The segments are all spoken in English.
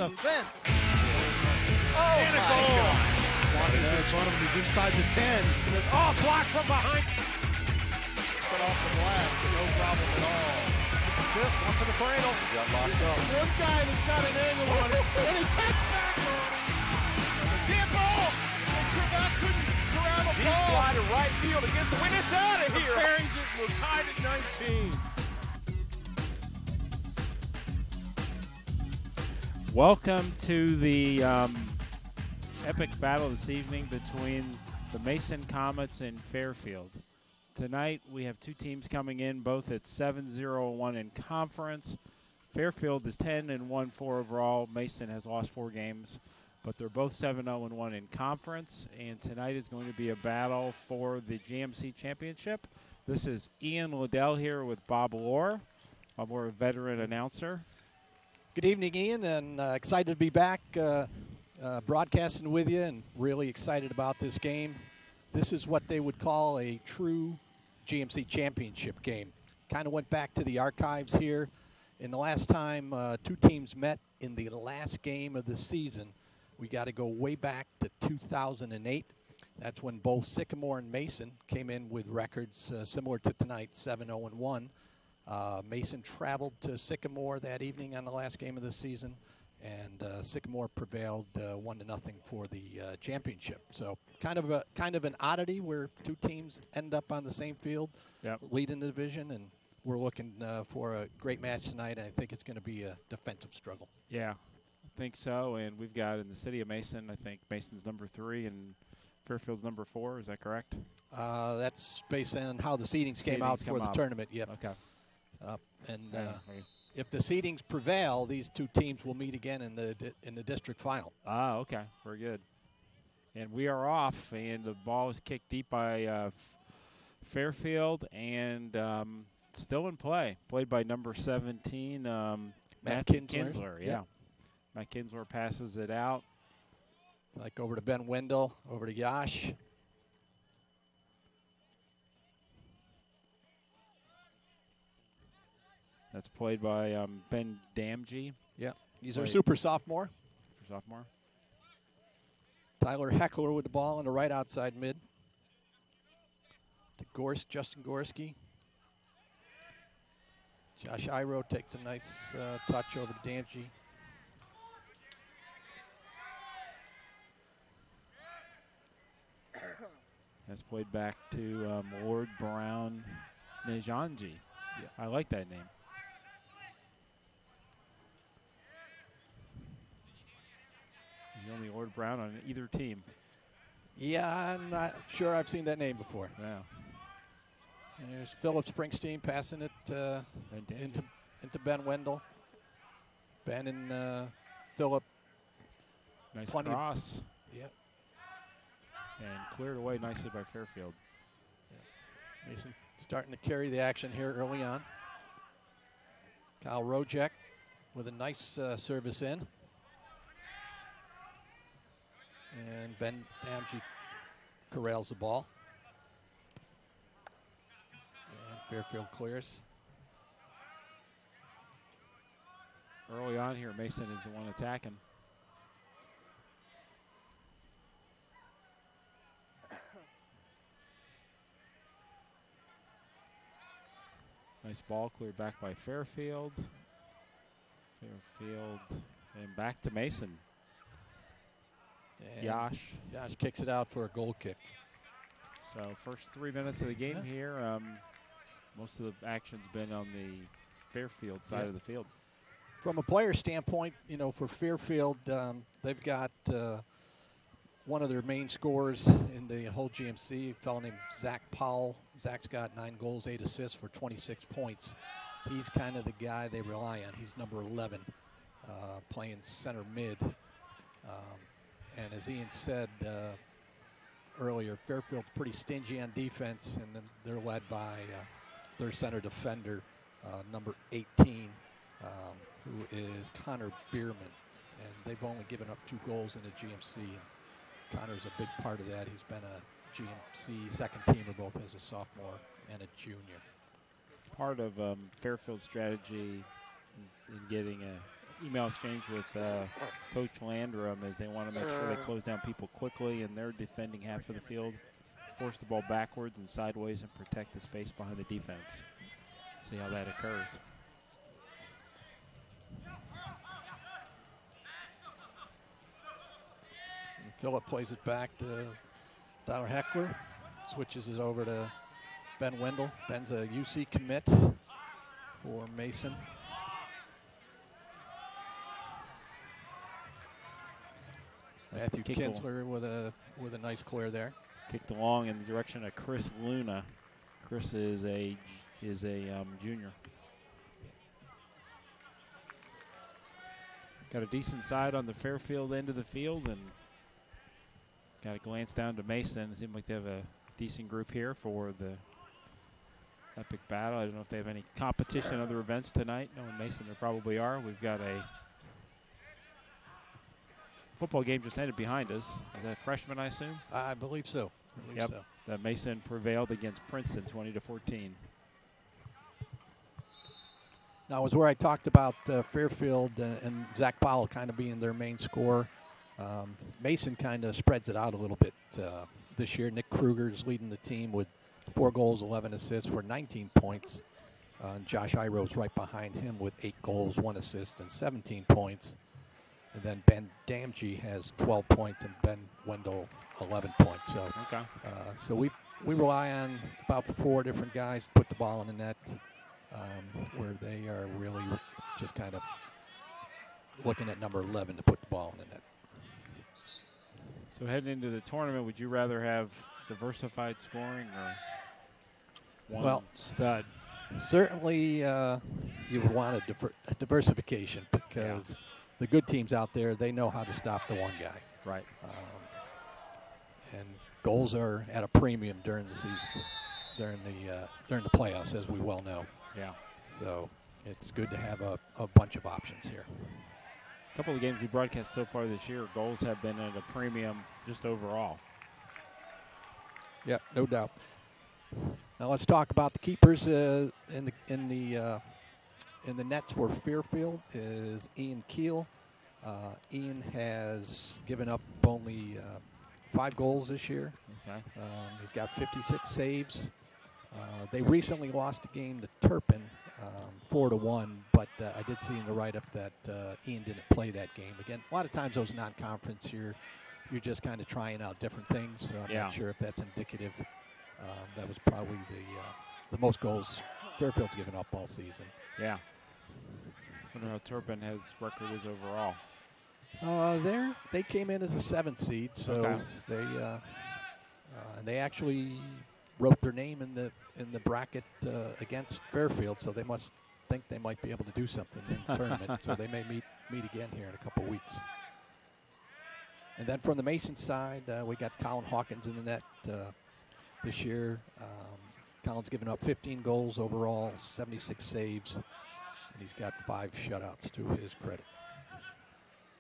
the fence. Oh, and a goal. Walking in front of him. He's inside the 10. Oh, blocked from behind. Put off the glass, but no problem at all. Fifth, one for the cradle. Got locked up. One guy that's got an angle on it, and he cuts back on it. And the tip ball. And Cravat couldn't corral the He's ball. fly to right field against the wind. It's out of here. Buries it. We're tied at 19. Welcome to the epic battle this evening between the Mason Comets and Fairfield. Tonight we have two teams coming in, both at 7-0-1 in conference. Fairfield is 10-1-4 overall. Mason has lost 4 games, but they're both 7-0-1 in conference. And tonight is going to be a battle for the GMC championship. This is Ian Liddell here with Bob Lohr. I'm a veteran announcer. Good evening, Ian, and excited to be back broadcasting with you, and really excited about this game. This is what they would call a true GMC championship game. Kind of went back to the archives here. In the last time two teams met in the last game of the season, we got to go way back to 2008. That's when both Sycamore and Mason came in with records similar to tonight, 7-0-1. Mason traveled to Sycamore that evening on the last game of the season, and Sycamore prevailed 1-0 for the championship. So kind of an oddity where two teams end up on the same field, leading the division, and we're looking for a great match tonight. And I think it's going to be a defensive struggle. Yeah, I think so. And we've got in the city of Mason, I think Mason's number 3 and Fairfield's number 4. Is that correct? That's based on how the seedings came out for the tournament. Yep. Okay. If the seedings prevail, these two teams will meet again in the district final. Ah, okay, very good. And we are off, and the ball is kicked deep by Fairfield, and still in play. Played by number 17, Matt Kinsler. Yeah, Matt Kinsler passes it out. Like over to Ben Wendell, over to Yash. That's played by Ben Damgey. Yeah, he's our super sophomore. Tyler Heckler with the ball on the right outside mid. To Justin Gorski. Josh Iro takes a nice touch over to Damgey. That's played back to Lord Brown Nejanji. Yeah. I like that name. He's the only Lord Brown on either team. Yeah, I'm not sure I've seen that name before. Yeah. And there's Philip Springsteen passing it into Ben Wendell. Ben and Philip. Nice cross. Yep. And cleared away nicely by Fairfield. Yeah. Mason starting to carry the action here early on. Kyle Rojek with a nice service in. And Ben Damgey corrals the ball. And Fairfield clears. Early on here, Mason is the one attacking. Nice ball cleared back by Fairfield. And back to Mason. And Yash kicks it out for a goal kick. So first 3 minutes of the game here, most of the action's been on the Fairfield side of the field. From a player standpoint, for Fairfield, they've got one of their main scorers in the whole GMC, a fellow named Zach Powell. Zach's got 9 goals, 8 assists for 26 points. He's kind of the guy they rely on. He's number 11, playing center mid. And as Ian said earlier, Fairfield's pretty stingy on defense, and then they're led by their center defender, number 18, who is Connor Bierman. And they've only given up 2 goals in the GMC. And Connor's a big part of that. He's been a GMC second teamer both as a sophomore and a junior. Part of Fairfield's strategy in getting email exchange with Coach Landrum as they want to make sure they close down people quickly, and they're defending half of the field, force the ball backwards and sideways, and protect the space behind the defense. See how that occurs. And Phillip plays it back to Tyler Heckler, switches it over to Ben Wendell. Ben's a UC commit for Mason. Matthew Kinsler with a nice clear there. Kicked along in the direction of Chris Luna. Chris is a junior. Got a decent side on the Fairfield end of the field, and got a glance down to Mason. It seems like they have a decent group here for the epic battle. I don't know if they have any competition in other events tonight. Knowing Mason, there probably are. We've got a football game just ended behind us. Is that freshman, I assume? I believe so. Yep. That Mason prevailed against Princeton 20-14. Now, it was where I talked about Fairfield and Zach Powell kind of being their main scorer. Mason kind of spreads it out a little bit this year. Nick Kruger's leading the team with 4 goals, 11 assists for 19 points. Josh Iro's right behind him with 8 goals, 1 assist, and 17 points. And then Ben Damgey has 12 points and Ben Wendell 11 points. So, so we rely on about 4 different guys to put the ball in the net, where they are really just kind of looking at number 11 to put the ball in the net. So heading into the tournament, would you rather have diversified scoring or one stud? Certainly you would want a diversification because the good teams out there, they know how to stop the one guy. Right. And goals are at a premium during the season, during the playoffs, as we well know. Yeah. So it's good to have a bunch of options here. A couple of games we broadcast so far this year, goals have been at a premium just overall. Yeah, no doubt. Now let's talk about the keepers in the nets for Fairfield is Ian Keel. Ian has given up only 5 goals this year. Okay. He's got 56 saves. They recently lost a game to Turpin, 4-1, but I did see in the write-up that Ian didn't play that game. Again, a lot of times those non-conference you're just kind of trying out different things. So I'm not sure if that's indicative. That was probably the most goals Fairfield's given up all season. Yeah. I wonder how Turpin has record is overall. They came in as a 7th seed, so they actually wrote their name in the bracket against Fairfield, so they must think they might be able to do something in the tournament. So they may meet again here in a couple weeks. And then from the Mason side, we got Colin Hawkins in the net this year. Colin's given up 15 goals overall, 76 saves, and he's got 5 shutouts to his credit.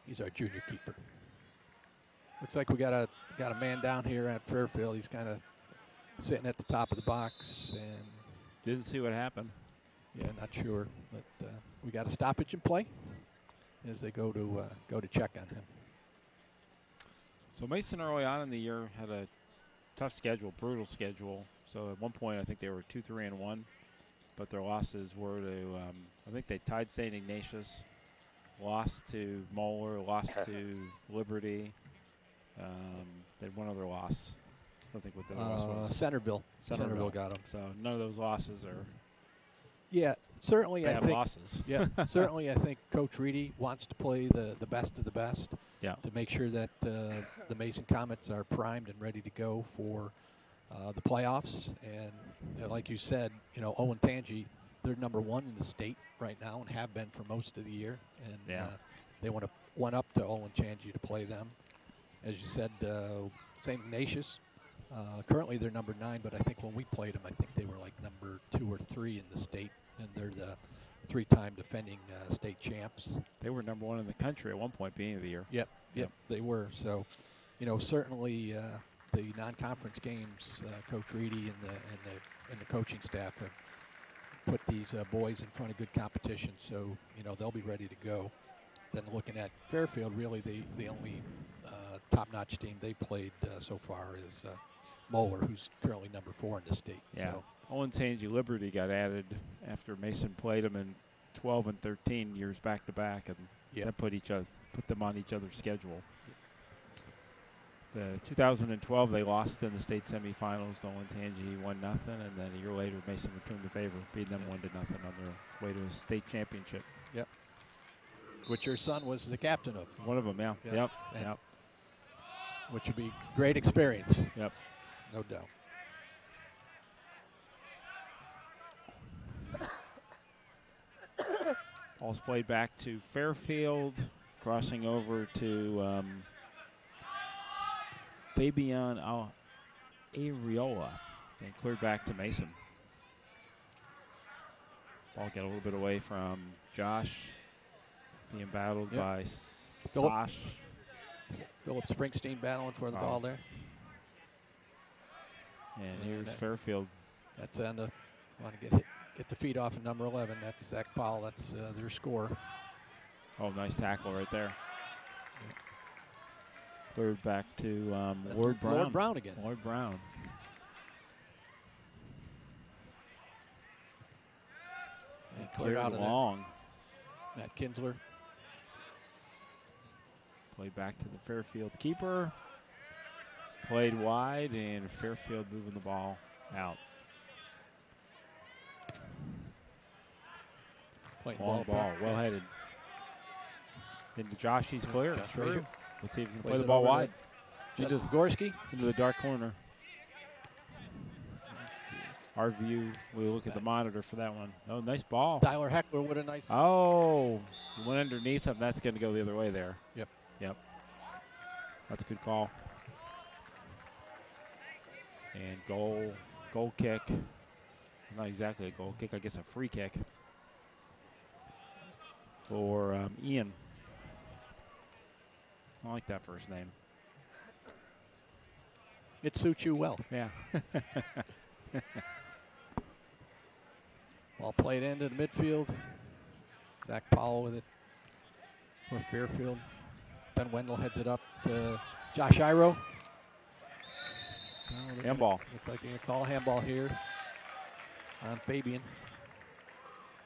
He's our junior keeper. Looks like we got a man down here at Fairfield. He's kind of sitting at the top of the box and didn't see what happened. Yeah, not sure, but we got a stoppage in play as they go to check on him. So Mason early on in the year had a tough schedule, brutal schedule. So at one point I think they were 2-3-1, but their losses were to I think they tied St. Ignatius, lost to Moeller, lost to Liberty. They had one other loss. I don't think what the loss was. Centerville got them. So none of those losses are certainly bad I think losses. Yeah, certainly I think Coach Reedy wants to play the best of the best. Yeah. To make sure that the Mason Comets are primed and ready to go for the playoffs. And like you said, Owen Tangi, they're number 1 in the state right now and have been for most of the year. And they want to one up to Owen Tangi to play them. As you said, St. Ignatius, currently they're number 9, but I think when we played them, I think they were like number 2 or 3 in the state, and they're the 3-time defending state champs. They were number 1 in the country at one point, beginning of the year. Yep, they were. So, certainly the non-conference games, Coach Reedy and the coaching staff have put these boys in front of good competition. So, they'll be ready to go. then looking at Fairfield, really the only top-notch team they played so far is Moeller, who's currently number 4 in the state. Yeah. So, Olentangy Liberty got added after Mason played them in 12 and 13 years back to back, and that put them on each other's schedule. The 2012 they lost in the state semifinals to Olentangy 1-0, and then a year later Mason returned the favor, beating them 1-0 on their way to a state championship. Yep. Which your son was the captain of. One of them, yeah. Yep. Which would be great experience. Yep. No doubt. Ball's played back to Fairfield, crossing over to Fabian Ariola, and cleared back to Mason. Ball get a little bit away from Josh, being battled by Sosh. Philip Springsteen battling for the ball there. And here's Fairfield. That's on the want to get the feet off of number 11. That's Zach Powell. That's their score. Oh, nice tackle right there. Cleared back to Ward Brown. Lord Brown again. Lord Brown. And cleared out long. Matt Kinsler. Played back to the Fairfield keeper. Played wide, and Fairfield moving the ball out. Long ball, well headed. Into Josh, he's clear. Josh Frazier. Let's see if he can play the ball wide. Into Gorski. Into the dark corner. Our view, we look at the monitor for that one. Oh, nice ball. Tyler Heckler with a nice. Oh, he went underneath him. That's going to go the other way there. Yep. That's a good call. And goal kick. Not exactly a goal kick, I guess a free kick for Ian. I like that first name. It suits you well. Yeah. Ball played into the midfield. Zach Powell with it for Fairfield. Ben Wendell heads it up to Josh Iro. Handball. Looks like you're going to call a handball here on Fabian.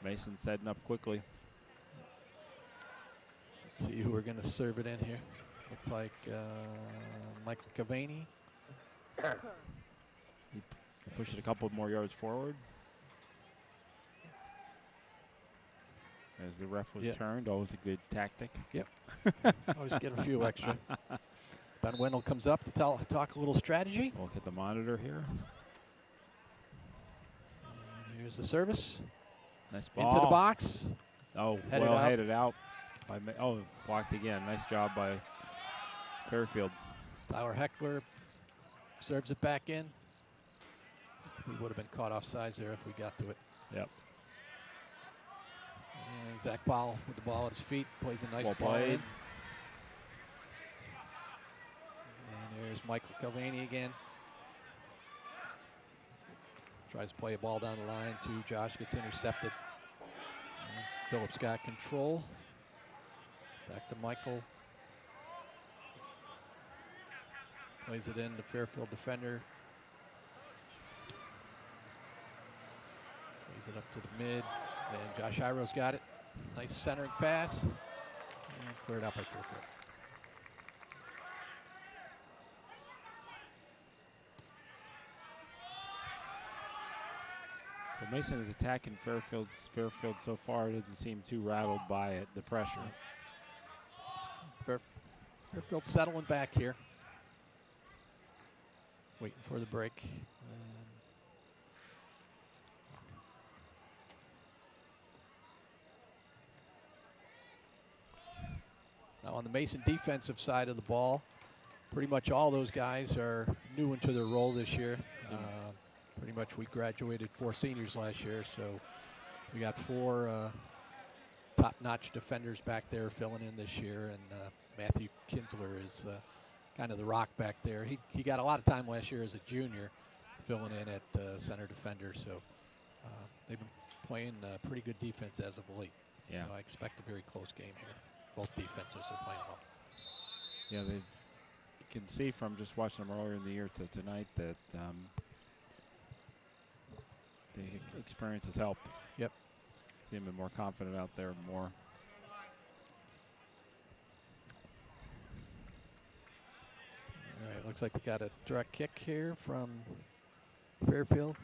Mason setting up quickly. Let's see who we're going to serve it in here. Looks like Michael Cavani. He pushed it a couple more yards forward. As the ref was turned, always a good tactic. Yep. Always get a few extra. Ben Wendell comes up to talk a little strategy. We'll look at the monitor here. And here's the service. Nice ball. Into the box. Oh, headed out. Blocked again. Nice job by Fairfield. Tyler Heckler serves it back in. We would have been caught off sides there if we got to it. Yep. And Zach Powell with the ball at his feet plays a nice Well ball played. in. And there's Michael Calvani again. Tries to play a ball down the line to Josh, gets intercepted. And Phillips got control. Back to Michael. Plays it in the Fairfield defender. Plays it up to the mid. And Josh Iro's got it. Nice centering pass. And cleared out by Fairfield. So Mason is attacking Fairfield so far. Doesn't seem too rattled by it, the pressure. Fairfield settling back here. Waiting for the break. Now on the Mason defensive side of the ball, pretty much all those guys are new into their role this year. Pretty much we graduated 4 seniors last year, so we got 4 top-notch defenders back there filling in this year, and Matthew Kinsler is kind of the rock back there. He got a lot of time last year as a junior filling in at center defender, so they've been playing pretty good defense as of late. Yeah. So I expect a very close game here. Both defenses are playing well. Yeah, you can see from just watching them earlier in the year to tonight that the experience has helped. Yep. See them more confident out there more. All right, looks like we got a direct kick here from Fairfield.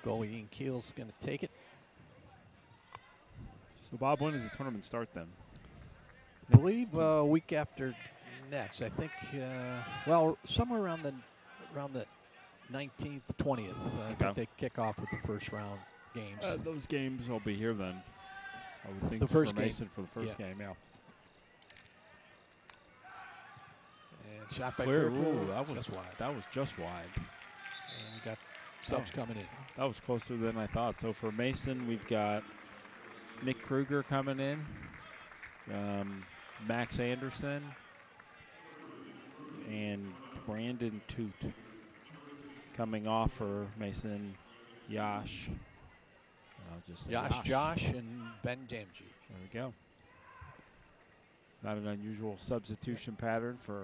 Goalie Ian Keel's going to take it. So, Bob, when does the tournament start then? I believe a week after next. I think, well, somewhere around the 19th, 20th. I think they kick off with the first round games. Those games will be here then. I would think the first for Mason game. for the first game, yeah. And shot by Clear. Fairfield. Ooh, that was just wide. That was just wide. And we got subs coming in. That was closer than I thought. So for Mason, we've got Nick Kruger coming in, Max Anderson, and Brandon Toot coming off for Mason. Yash. I'll just say Yash, Josh, and Ben Jamji. There we go. Not an unusual substitution pattern for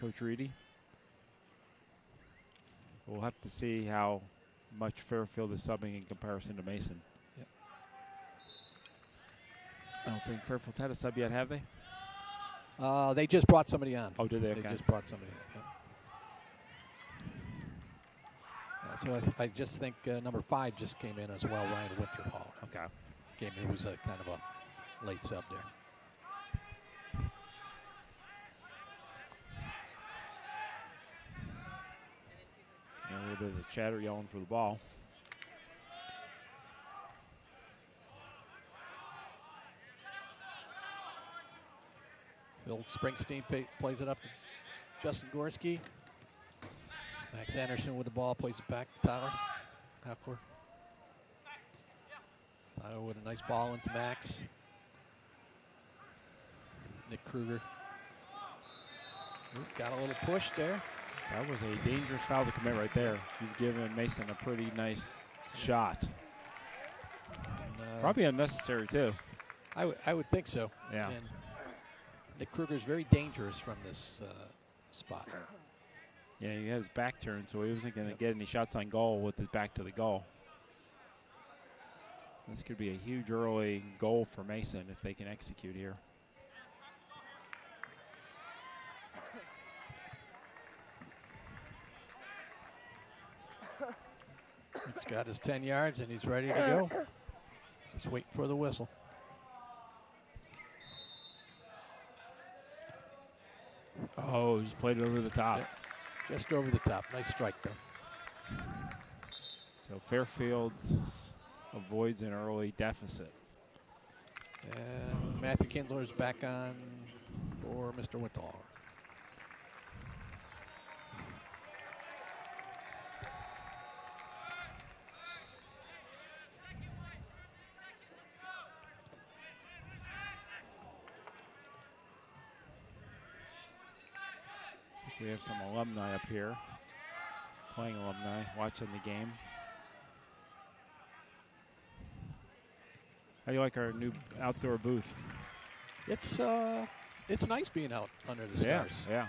Coach Reedy. We'll have to see how much Fairfield is subbing in comparison to Mason. Yep. I don't think Fairfield's had a sub yet, have they? They just brought somebody on. Oh, did they? They Okay. just brought somebody on. Yep. So I just think number 5 just came in as well, Ryan Winterhall. Okay. He was a kind of a late sub there. And a little bit of the chatter yelling for the ball. Phil Springsteen plays it up to Justin Gorski. Max Anderson with the ball, plays it back to Tyler Hackler. Tyler with a nice ball into Max. Nick Kruger. Ooh, got a little push there. That was a dangerous foul to commit right there. You've given Mason a pretty nice shot. And, probably unnecessary, too. I would think so. Yeah. And Nick Kruger is very dangerous from this spot. Yeah, he had his back turned, so he wasn't going to get any shots on goal with his back to the goal. This could be a huge early goal for Mason if they can execute here. He's got his 10 yards, and he's ready to go. Just waiting for the whistle. Oh, just played it over the top. Yep. Just over the top. Nice strike, though. So Fairfield avoids an early deficit. And Matthew Kindler's back on for Mr. Winterhall. We have some alumni up here, playing alumni, watching the game. How do you like our new outdoor booth? It's nice being out under the stars. Yeah.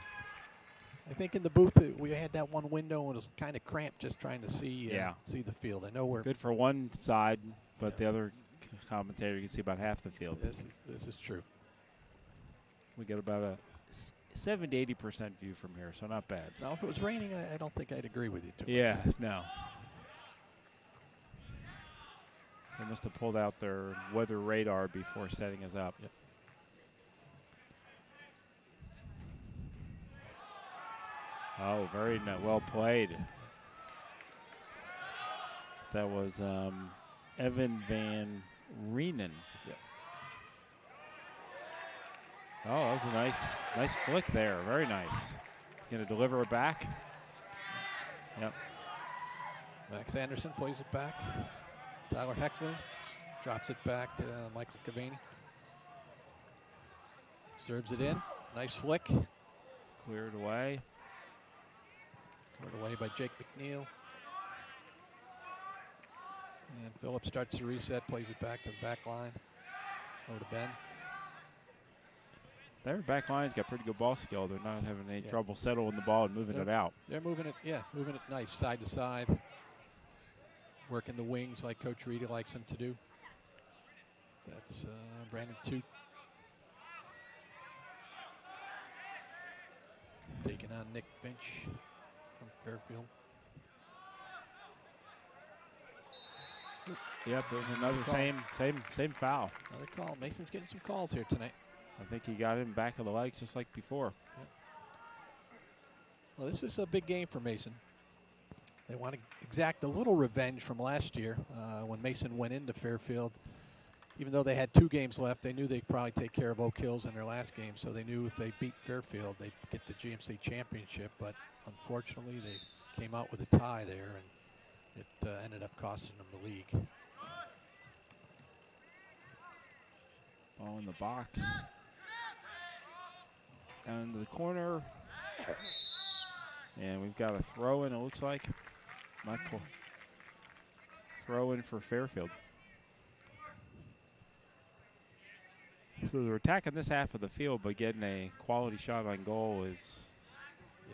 I think in the booth we had that one window and it was kind of cramped just trying to see the field. I know we're good for one side, but the other commentator you can see about half the field. This is true. We get about a 70 to 80% view from here, so not bad. Now, if it was raining, I don't think I'd agree with you too much. Yeah, no. They must have pulled out their weather radar before setting us up. Yep. Oh, very well played. That was Evan Van Reenen. Yep. Oh, that was a nice flick there. Very nice. Going to deliver it back. Yep. Max Anderson plays it back. Tyler Heckler drops it back to Michael Cavani. Serves it in. Nice flick. Cleared away. Cleared away by Jake McNeil. And Phillips starts to reset, plays it back to the back line. Over to Ben. Their back line's got pretty good ball skill. They're not having any trouble settling the ball and moving it out. They're moving it, moving it nice, side to side. Working the wings like Coach Reedy likes them to do. That's Brandon Toot. Taking on Nick Finch from Fairfield. Yep, there's another same foul. Another call. Mason's getting some calls here tonight. I think he got him back of the legs just like before. Yep. Well, this is a big game for Mason. They want to exact a little revenge from last year when Mason went into Fairfield. Even though they had 2 games left, they knew they'd probably take care of Oak Hills in their last game, so they knew if they beat Fairfield, they'd get the GMC championship. But unfortunately, they came out with a tie there, and it ended up costing them the league. Ball in the box. Down into the corner. And we've got a throw in, it looks like. Michael. Throw in for Fairfield. So they're attacking this half of the field, but getting a quality shot on goal is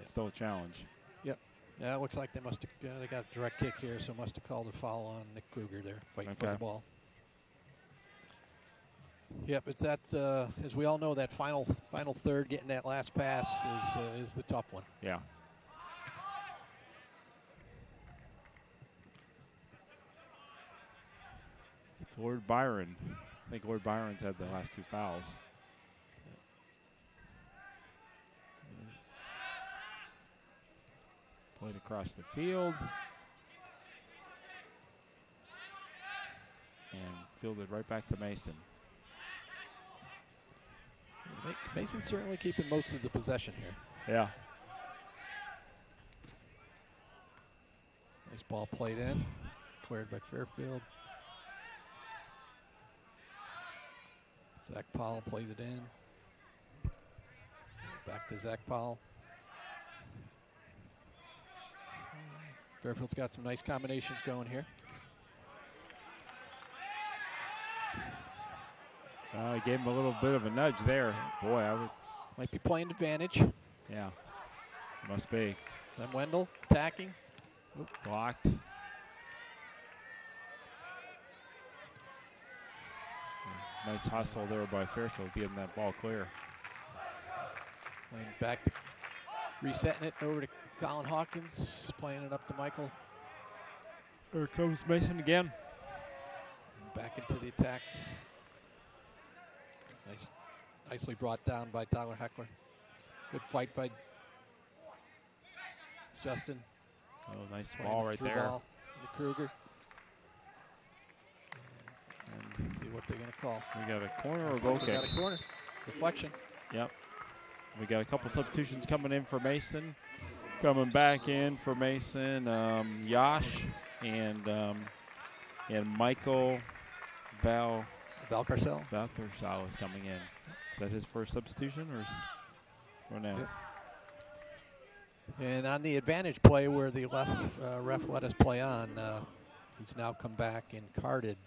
still a challenge. Yep. Yeah, it looks like they must have they got a direct kick here, so must have called a foul on Nick Kruger there, fighting for the ball. Yep, it's that, as we all know, that final third, getting that last pass is the tough one. Yeah. It's Lord Byron. I think Lord Byron's had the last 2 fouls. Played across the field. And fielded right back to Mason. Mason's certainly keeping most of the possession here. Yeah. Nice ball played in. Cleared by Fairfield. Zach Powell plays it in. Back to Zach Powell. Fairfield's got some nice combinations going here. He gave him a little bit of a nudge there. Boy, I would. Might be playing advantage. Yeah, must be. Then Wendell attacking. Oop. Blocked. Nice hustle there by Fairfield, getting that ball clear. Playing back to resetting it over to Colin Hawkins, playing it up to Michael. Here comes Mason again. Back into the attack. Nicely brought down by Tyler Heckler. Good fight by Justin. Oh, nice ball right there. Ball to Kruger. And let's see what they're going to call. We got a corner or goal kick? We got a corner. Deflection. Yep. We got a couple substitutions coming in for Mason. Coming back in for Mason, Yash and Michael Valcarcel. Valcarcel is coming in. Is that his first substitution or no? Yep. And on the advantage play where the ref let us play on, he's now come back and carded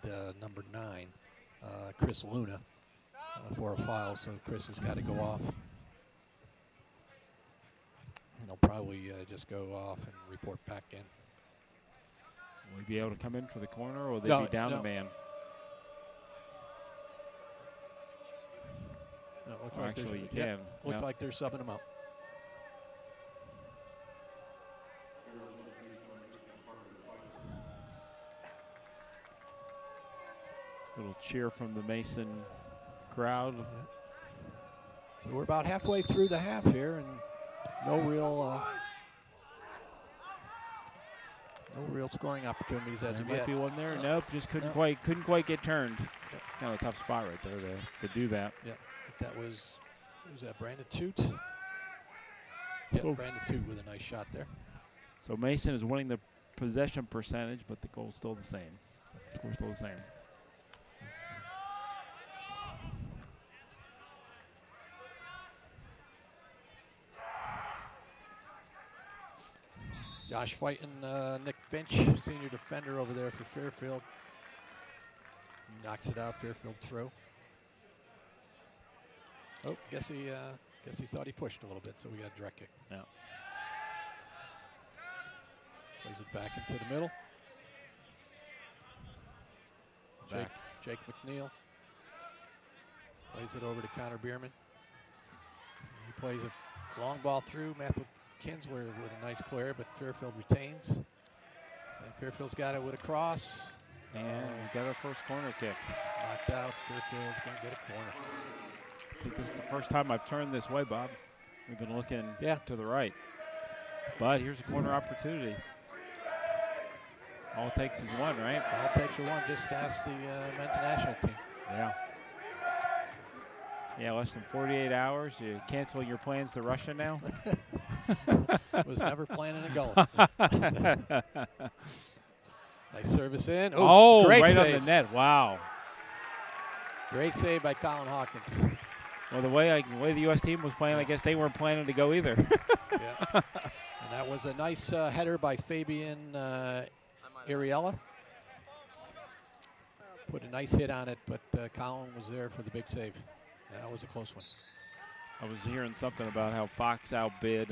number 9, Chris Luna, for a foul. So Chris has got to go off. They'll probably just go off and report back in. Will he be able to come in for the corner, or will they be down a man? No, looks like actually you can. Looks like they're subbing him out. Little cheer from the Mason crowd. Yeah. So we're about halfway through the half here, and no real scoring opportunities as of There yet. might be one there. Nope, just couldn't quite get turned. Yep. Kind of a tough spot right there to do that. Yeah, that was that Brandon Toot? Yeah, So Brandon Toot with a nice shot there. So Mason is winning the possession percentage, but the goal's still the same. Score's still the same. Josh fighting Nick Finch, senior defender over there for Fairfield. Knocks it out, Fairfield throw. Oh, guess he thought he pushed a little bit, so we got a direct kick. Yeah. Plays it back into the middle. Jake McNeil plays it over to Connor Bierman. He plays a long ball through. Matthew Kinsler with a nice clear, but Fairfield retains. And Fairfield's got it with a cross. And we got our first corner kick. Knocked out. Fairfield's going to get a corner. I think this is the first time I've turned this way, Bob. We've been looking to the right. But here's a corner opportunity. All it takes is one, right? All it takes is one. Just ask the men's national team. Yeah. Yeah, less than 48 hours. You canceling your plans to Russia now? Was never planning to go. Nice service in. Oh, great right save. on the net. Wow. Great save by Colin Hawkins. Well, the way the U.S. team was playing, I guess they weren't planning to go either. Yeah. And that was a nice header by Fabian Ariella. Put a nice hit on it, but Colin was there for the big save. That was a close one. I was hearing something about how Fox outbid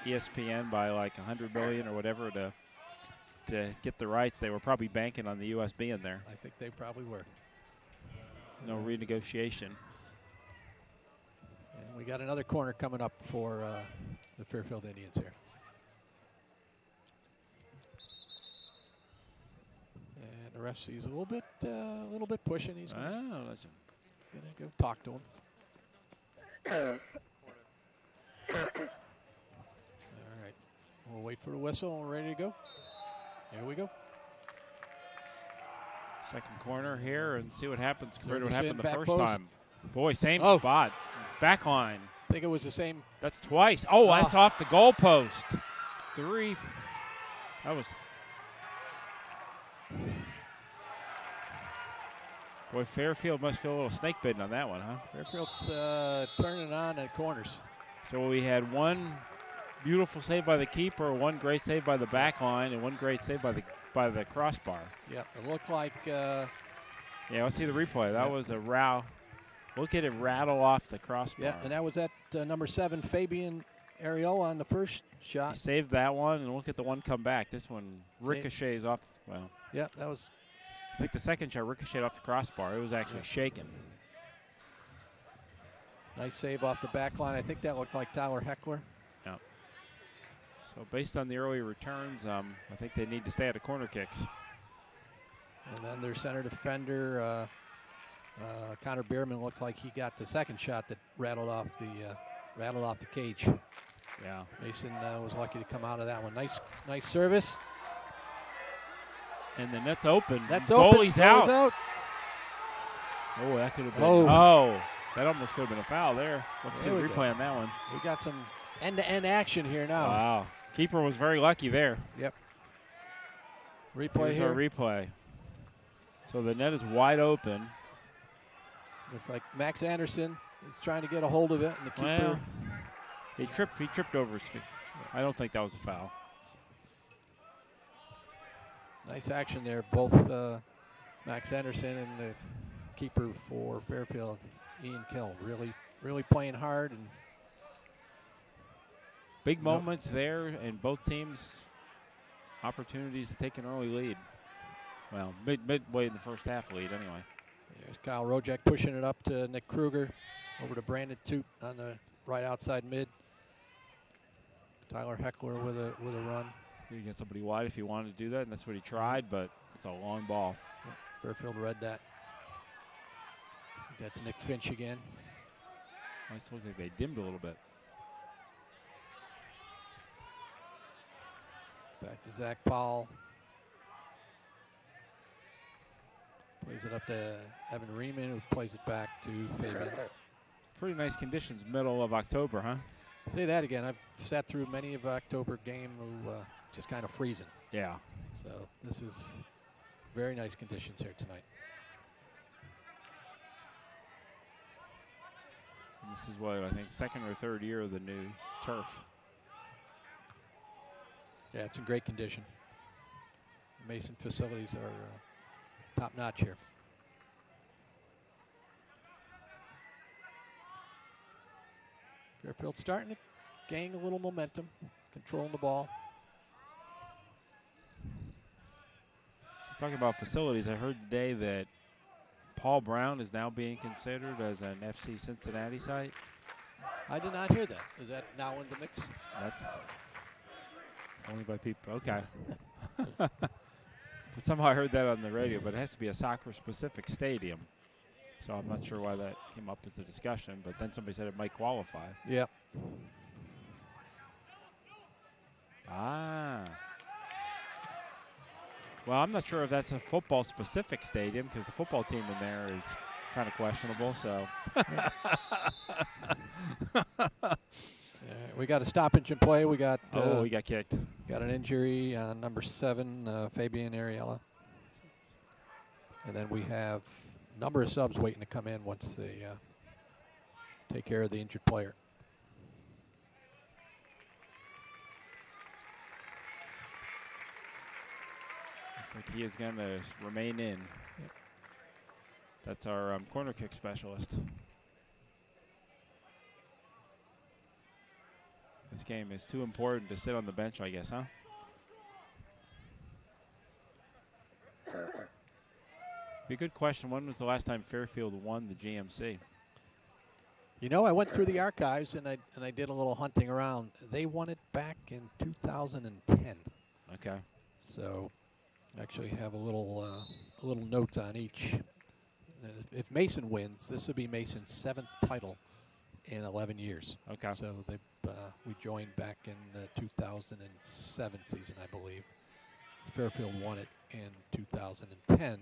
ESPN by like $100 million or whatever to get the rights. They were probably banking on the U.S. being there. I think they probably were. No renegotiation. And we got another corner coming up for the Fairfield Indians here. And the ref sees a little bit pushing. He's going to go talk to him. All right. We'll wait for the whistle and we're ready to go. Here we go. Second corner here and see what happens compared to what Service happened in, the back first post. time. Boy, same spot. Back line. I think it was the same. That's twice. Oh, that's off the goal post. Three. That was. Boy, Fairfield must feel a little snake bitten on that one, huh? Fairfield's turning on at corners. So we had one beautiful save by the keeper, one great save by the back line, and one great save by the crossbar. Yeah, it looked like. Yeah, let's see the replay. That was a row. Look at it rattle off the crossbar. Yeah, and that was at number 7, Fabian Ariel on the first shot. He saved that one, and look at the one come back. This one ricochets off. Well, yeah, that was. I think the second shot ricocheted off the crossbar. It was actually shaking. Nice save off the back line. I think that looked like Tyler Heckler. Yeah. So based on the early returns, I think they need to stay out of corner kicks. And then their center defender, Connor Bierman, looks like he got the second shot that rattled off the cage. Yeah. Mason was lucky to come out of that one. Nice service. And the net's open. That's Goalie's open. out. Oh, that could have been. Oh, that almost could have been a foul there. Let's see the replay on that one. We got some end-to-end action here now. Wow. Keeper was very lucky there. Yep. Replay Here's here. our replay. So the net is wide open. Looks like Max Anderson is trying to get a hold of it, and the keeper. Well, he tripped over his feet. I don't think that was a foul. Nice action there. Both Max Anderson and the keeper for Fairfield, Ian Kell, really playing hard. And big moments there, and both teams opportunities to take an early lead. Well, midway in the first half lead anyway. There's Kyle Rojak pushing it up to Nick Kruger, over to Brandon Toot on the right outside mid. Tyler Heckler with a run. You get somebody wide if you wanted to do that, and that's what he tried, but it's a long ball. Yeah, Fairfield read that. That's Nick Finch again. Nice, looks like they dimmed a little bit. Back to Zach Powell. Plays it up to Evan Riemann, who plays it back to Fabian. Pretty nice conditions, middle of October, huh? Say that again. I've sat through many of October game who just kind of freezing. Yeah. So this is very nice conditions here tonight. And this is what, I think, second or third year of the new turf. Yeah, it's in great condition. Mason facilities are top notch here. Fairfield starting to gain a little momentum, controlling the ball. Talking about facilities, I heard today that Paul Brown is now being considered as an FC Cincinnati site. I did not hear that. Is that now in the mix? That's only by people. Okay. But somehow I heard that on the radio, but it has to be a soccer-specific stadium. So I'm not sure why that came up as a discussion, but then somebody said it might qualify. Yeah. Ah. Well, I'm not sure if that's a football-specific stadium because the football team in there is kind of questionable, so. We got a stoppage in play. We got we got kicked. Got an injury on number 7, Fabian Ariella. And then we have a number of subs waiting to come in once they take care of the injured player. Looks like he is going to remain in. Yep. That's our corner kick specialist. This game is too important to sit on the bench, I guess, huh? Be a good question. When was the last time Fairfield won the GMC? You know, I went through the archives and I did a little hunting around. They won it back in 2010. Okay. So, actually have a little notes on each. If Mason wins, this would be Mason's 7th title in 11 years. Okay. So we joined back in the 2007 season, I believe. Fairfield won it in 2010.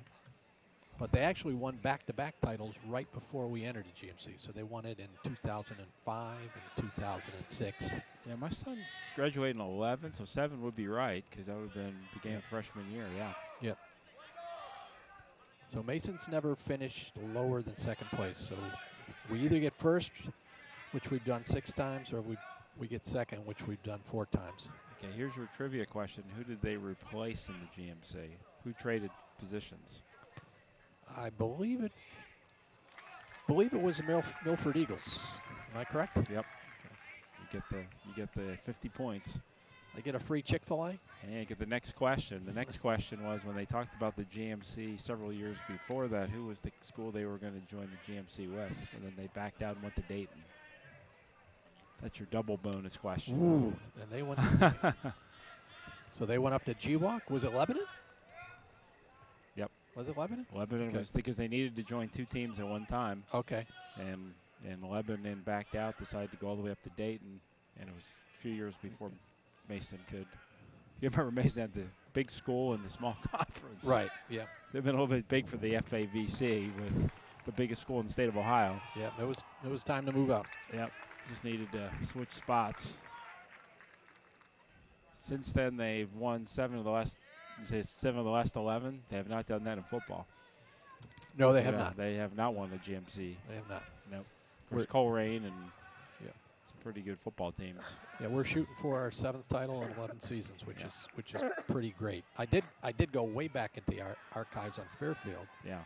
But they actually won back-to-back titles right before we entered the GMC. So they won it in 2005 and 2006. Yeah, my son graduated in 11, so 7 would be right because that would have been began freshman year, yeah. Yep. So Mason's never finished lower than 2nd place. So we either get first, which we've done 6 times, or we get 2nd, which we've done 4 times. Okay, here's your trivia question. Who did they replace in the GMC? Who traded positions? I believe it was the Milford Eagles. Am I correct? Yep. Okay. You get the 50 points. I get a free Chick-fil-A? And you get the next question. The next question was when they talked about the GMC several years before that, who was the school they were going to join the GMC with? And then they backed out and went to Dayton. That's your double bonus question. Ooh. And they went So they went up to GWalk. Was it Lebanon? Yep. Was it Lebanon? Lebanon was because they needed to join 2 teams at one time. Okay. And Lebanon backed out, decided to go all the way up to Dayton, and it was a few years before Mason could. You remember Mason had the big school and the small conference. Right, yeah. They've been a little bit big for the FAVC with the biggest school in the state of Ohio. Yeah, it was time to move up. Yep, just needed to switch spots. Since then, they've won 7 of the last 11. They have not done that in football. No, they have not. They have not won the GMC. They have not. Nope. There's Coleraine and yeah, some pretty good football teams. Yeah, we're shooting for our 7th title in 11 seasons, which is pretty great. I did go way back into the archives on Fairfield. Yeah.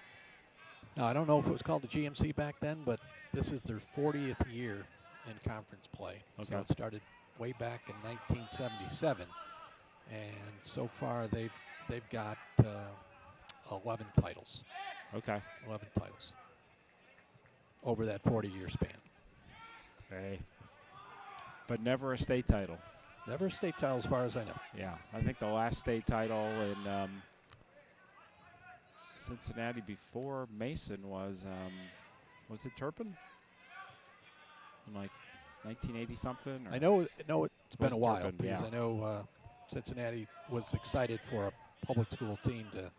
Now I don't know if it was called the GMC back then, but this is their 40th year in conference play. Okay. So it started way back in 1977, and so far they've got 11 titles. Okay. 11 titles over that 40-year span. Hey. But never a state title. Never a state title as far as I know. Yeah. I think the last state title in Cincinnati before Mason was it Turpin? In like 1980 something? I know it's been a while Turpin, because yeah. I know Cincinnati was excited for a public school team to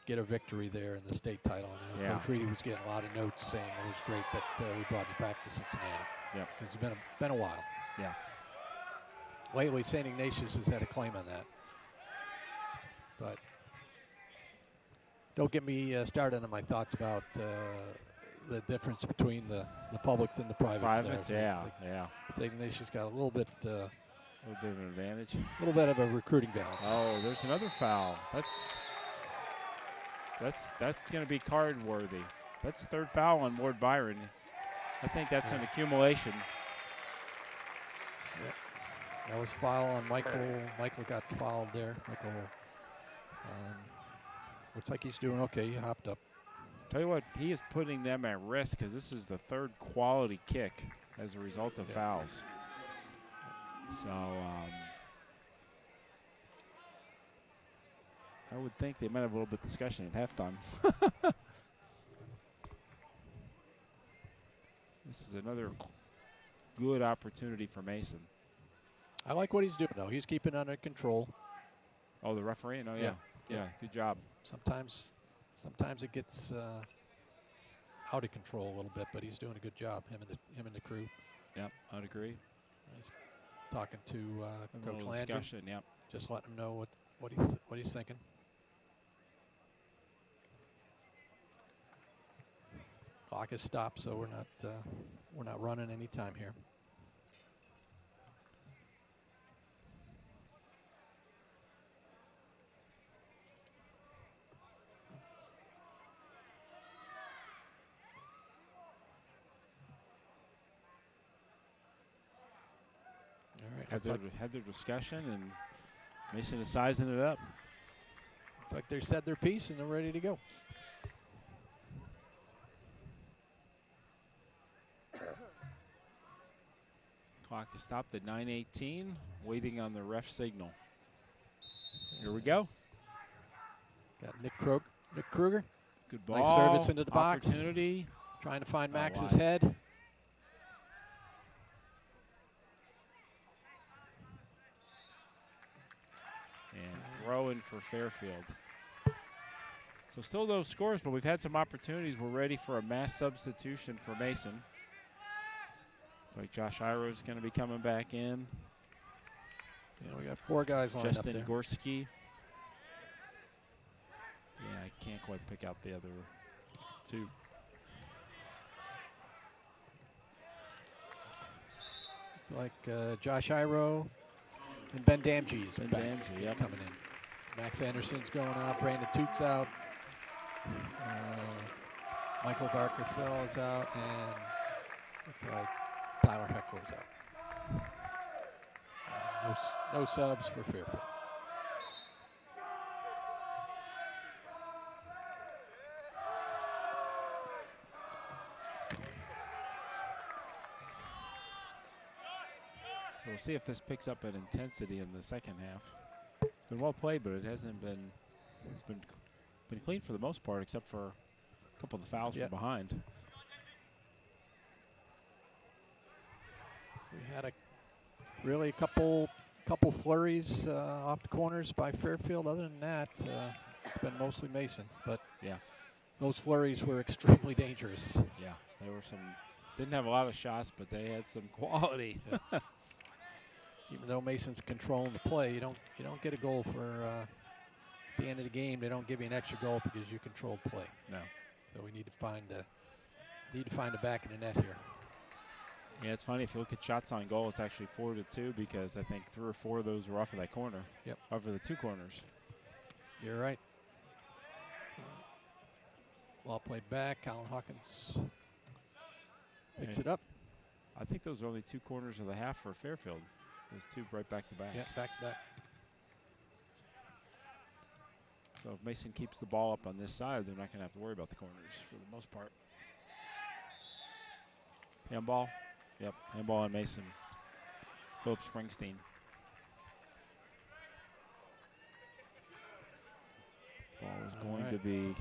get a victory there in the state title. And Yeah. Coach Reedy was getting a lot of notes saying it was great that we brought it back to Cincinnati. Yeah. Because it's been a while. Yeah. Lately, St. Ignatius has had a claim on that. But don't get me started on my thoughts about the difference between the publics and the privates. Privates, there. yeah. St. Ignatius got a little bit A little bit of an advantage. A little bit of a recruiting balance. Oh, there's another foul. That's going to be card worthy. That's the 3rd foul on Ward Byron. I think that's an accumulation. Yep. That was foul on Michael. Michael got fouled there. Michael looks like he's doing okay. He hopped up. Tell you what, he is putting them at risk because this is the third quality kick as a result of fouls. So I would think they might have a little bit of discussion at halftime. This is another good opportunity for Mason. I like what he's doing, though. He's keeping it under control. Oh, the referee? Oh, yeah. Yeah, good job. Sometimes it gets out of control a little bit, but he's doing a good job, him and the crew. Yep, I'd agree. He's talking to Coach Landry. Discussion, yep. Just letting him know what he's thinking. Clock is stopped, so we're not running any time here. All right, Had their discussion, and Mason is sizing it up. It's like they said their piece and they're ready to go. Clock is stopped at 9:18, waiting on the ref signal. Here we go. Got Nick Kruger. Good ball. Nice service into the box. Opportunity. Trying to find Max's wide. head. And throw in for Fairfield. So still no scores, but we've had some opportunities. We're ready for a mass substitution for Mason. Like Josh Iro is going to be coming back in. Yeah, we got 4 guys lined Justin up there. Gorski. Yeah, I can't quite pick out the other 2. It's like Josh Iro and Ben Damgee is Ben back, Damgee, yep. coming in. Max Anderson's going out. Brandon Toots out. Michael Varkasel is out, and it's like Tyler Heckler's out. No subs for Fairfield. So we'll see if this picks up an intensity in the second half. It's been well played, but it hasn't been. It's been clean for the most part, except for a couple of the fouls from behind. We had a couple flurries off the corners by Fairfield. Other than that, it's been mostly Mason. But those flurries were extremely dangerous. Yeah, there were some. Didn't have a lot of shots, but they had some quality. Yeah. Even though Mason's controlling the play, you don't get a goal for at the end of the game. They don't give you an extra goal because you control play. No. So we need to find the back of the net here. Yeah, it's funny if you look at shots on goal, it's actually 4-2 because I think 3 or 4 of those were off of that corner. Yep. Off of the 2 corners. You're right. Ball played back. Colin Hawkins picks it up. I think those are only 2 corners of the half for Fairfield. Those 2 right back to back. Yeah, back to back. So if Mason keeps the ball up on this side, they're not going to have to worry about the corners for the most part. Handball. Yep, handball on Mason. Philip Springsteen. Ball is going to be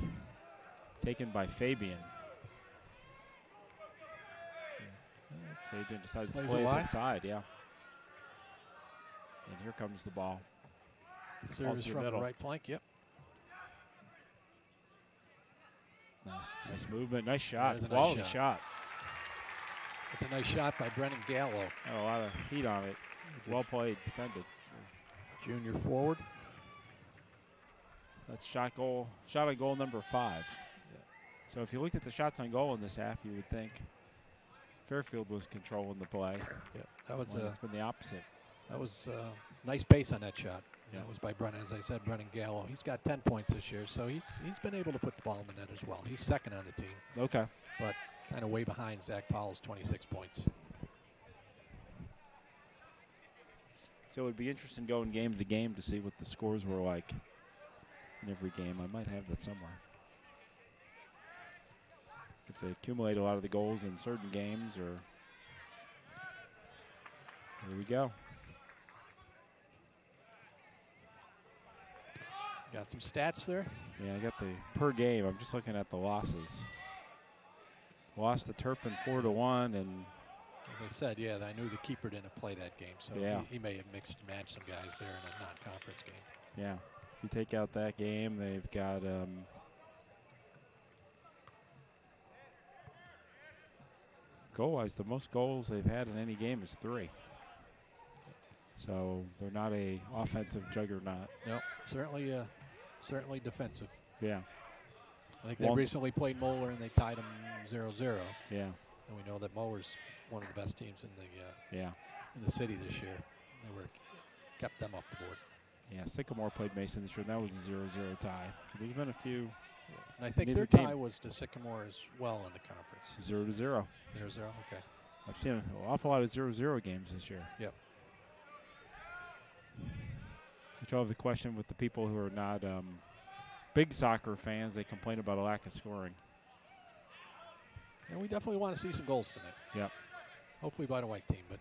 taken by Fabian. So Fabian decides to play it inside, yeah. And here comes the ball. Service from the right flank, yep. Nice movement, nice shot, quality nice shot. It's a nice shot by Brennan Gallo. A lot of heat on it. Well played, defended. Junior forward. That's shot on goal number 5. Yeah. So if you looked at the shots on goal in this half, you would think Fairfield was controlling the play. Yeah, that was it's been the opposite. That was nice pace on that shot. Yeah. That was by Brennan, as I said, Brennan Gallo. He's got 10 points this year, so he's been able to put the ball in the net as well. He's second on the team. Okay. But kind of way behind Zach Powell's 26 points. So it would be interesting going game to game to see what the scores were like in every game. I might have that somewhere. If they accumulate a lot of the goals in certain games, or here we go. Got some stats there. Yeah, I got the per game. I'm just looking at the losses. Lost to Turpin 4-1, and as I said, yeah, I knew the keeper didn't play that game, so yeah. he may have mixed and matched some guys there in a non-conference game. Yeah, if you take out that game, they've got goal-wise, the most goals they've had in any game is 3. So they're not a offensive juggernaut. Nope, certainly defensive. Yeah. I think they recently played Moeller and they tied them 0-0. Yeah. And we know that Moeller's one of the best teams in the city this year. They kept them off the board. Yeah, Sycamore played Mason this year, and that was a 0-0 tie. So there's been a few. Yeah. And I think their tie was to Sycamore as well in the conference. 0-0. 0-0, okay. I've seen an awful lot of 0-0 games this year. Yep. Which I'll have the question with the people who are not big soccer fans. They complain about a lack of scoring. And we definitely want to see some goals tonight. Yep. Hopefully by the white team, but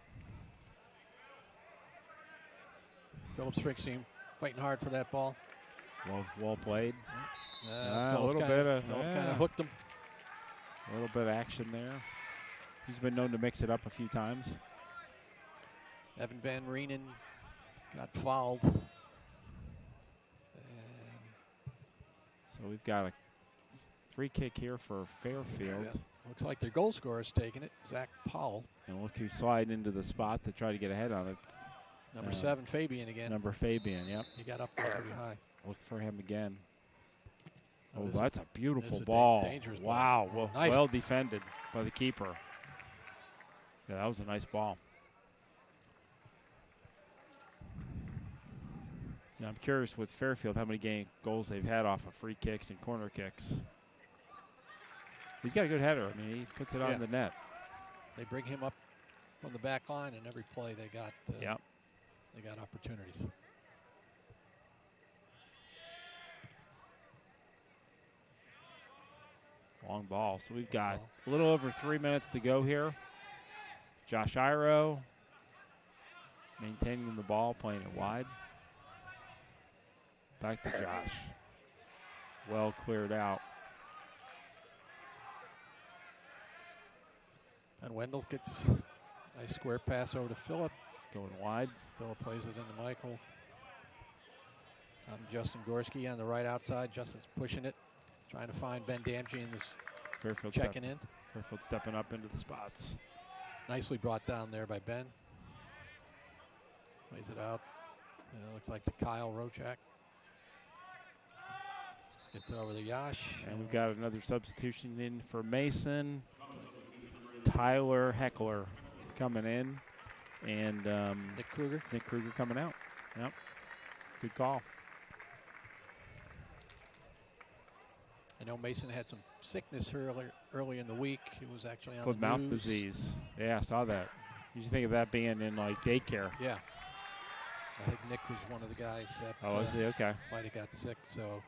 Phillips Frick's team fighting hard for that ball. Well played. A little bit of kind of hooked him. A little bit of action there. He's been known to mix it up a few times. Evan Van Reenen got fouled. So we've got a free kick here for Fairfield. Yeah. Looks like their goal scorer is taking it, Zach Powell. And look who's sliding into the spot to try to get ahead on it. Number 7, Fabian again. Number Fabian, yep. He got up there pretty high. Look for him again. Oh, this that's a beautiful is a ball. Dangerous wow, ball. Well defended by the keeper. Yeah, that was a nice ball. Yeah, I'm curious with Fairfield how many goals they've had off of free kicks and corner kicks. He's got a good header. I mean, he puts it on the net. They bring him up from the back line, and every play they got they got opportunities. Long ball. So we've got a little over 3 minutes to go here. Josh Iro maintaining the ball, playing it wide. Back to Josh. Well cleared out. And Wendell gets a nice square pass over to Phillip. Going wide. Phillip plays it into Michael. Justin Gorski on the right outside. Justin's pushing it, trying to find Ben Damji in this. Fairfield checking in. Fairfield stepping up into the spots. Nicely brought down there by Ben. Plays it out. Looks like to Kyle Rochak. Gets it over to Yash. And we've got another substitution in for Mason. Tyler Heckler coming in. And Nick Kruger. Nick Kruger coming out. Yep. Good call. I know Mason had some sickness early in the week. He was actually on Foot the mouth news. disease. Yeah, I saw that. You should think of that being in like daycare. Yeah. I think Nick was one of the guys that is he? Okay. might have got sick, so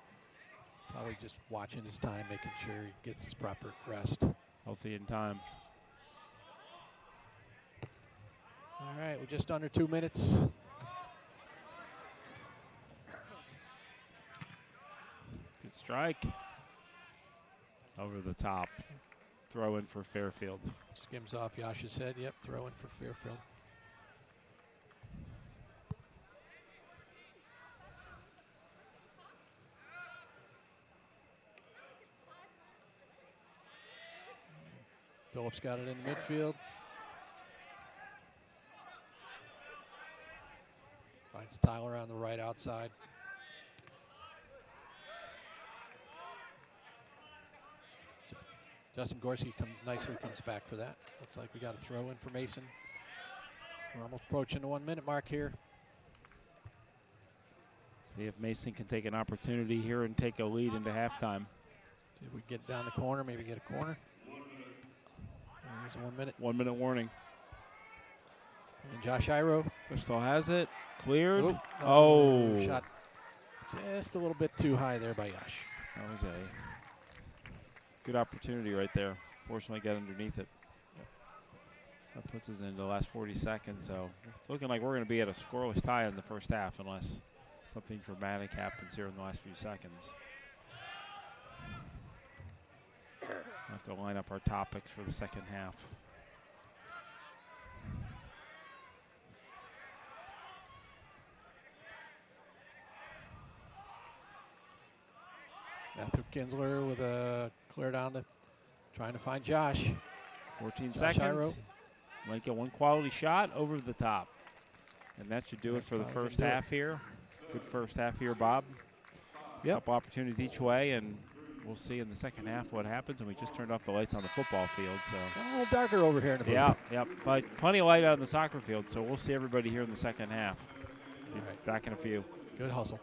probably just watching his time, making sure he gets his proper rest. Healthy in time. All right, we're just under 2 minutes. Good strike. Over the top. Throw in for Fairfield. Skims off Yash's head. Yep, throw in for Fairfield. Phillips got it in the midfield. Finds Tyler on the right outside. Justin Gorski nicely comes back for that. Looks like we got a throw in for Mason. We're almost approaching the 1 minute mark here. See if Mason can take an opportunity here and take a lead into halftime. See if we get down the corner, maybe get a corner. There's a 1 minute. 1 minute warning. And Josh Iro. Crystal has it. Cleared. Oh. Shot just a little bit too high there by Josh. That was a good opportunity right there. Fortunately, got underneath it. That puts us into the last 40 seconds. So it's looking like we're going to be at a scoreless tie in the first half unless something dramatic happens here in the last few seconds. We'll have to line up our topics for the second half. Matthew Kinsler with a clear down to trying to find Josh. 14 Josh seconds. Iro. Might get one quality shot over the top. And that should do it for the first half here. Good first half here, Bob. Yep. Couple opportunities each way, and we'll see in the second half what happens. And we just turned off the lights on the football field. So Got a little darker over here in the booth. yeah, but plenty of light out on the soccer field. So we'll see everybody here in the second half. All right. Back in a few. Good hustle.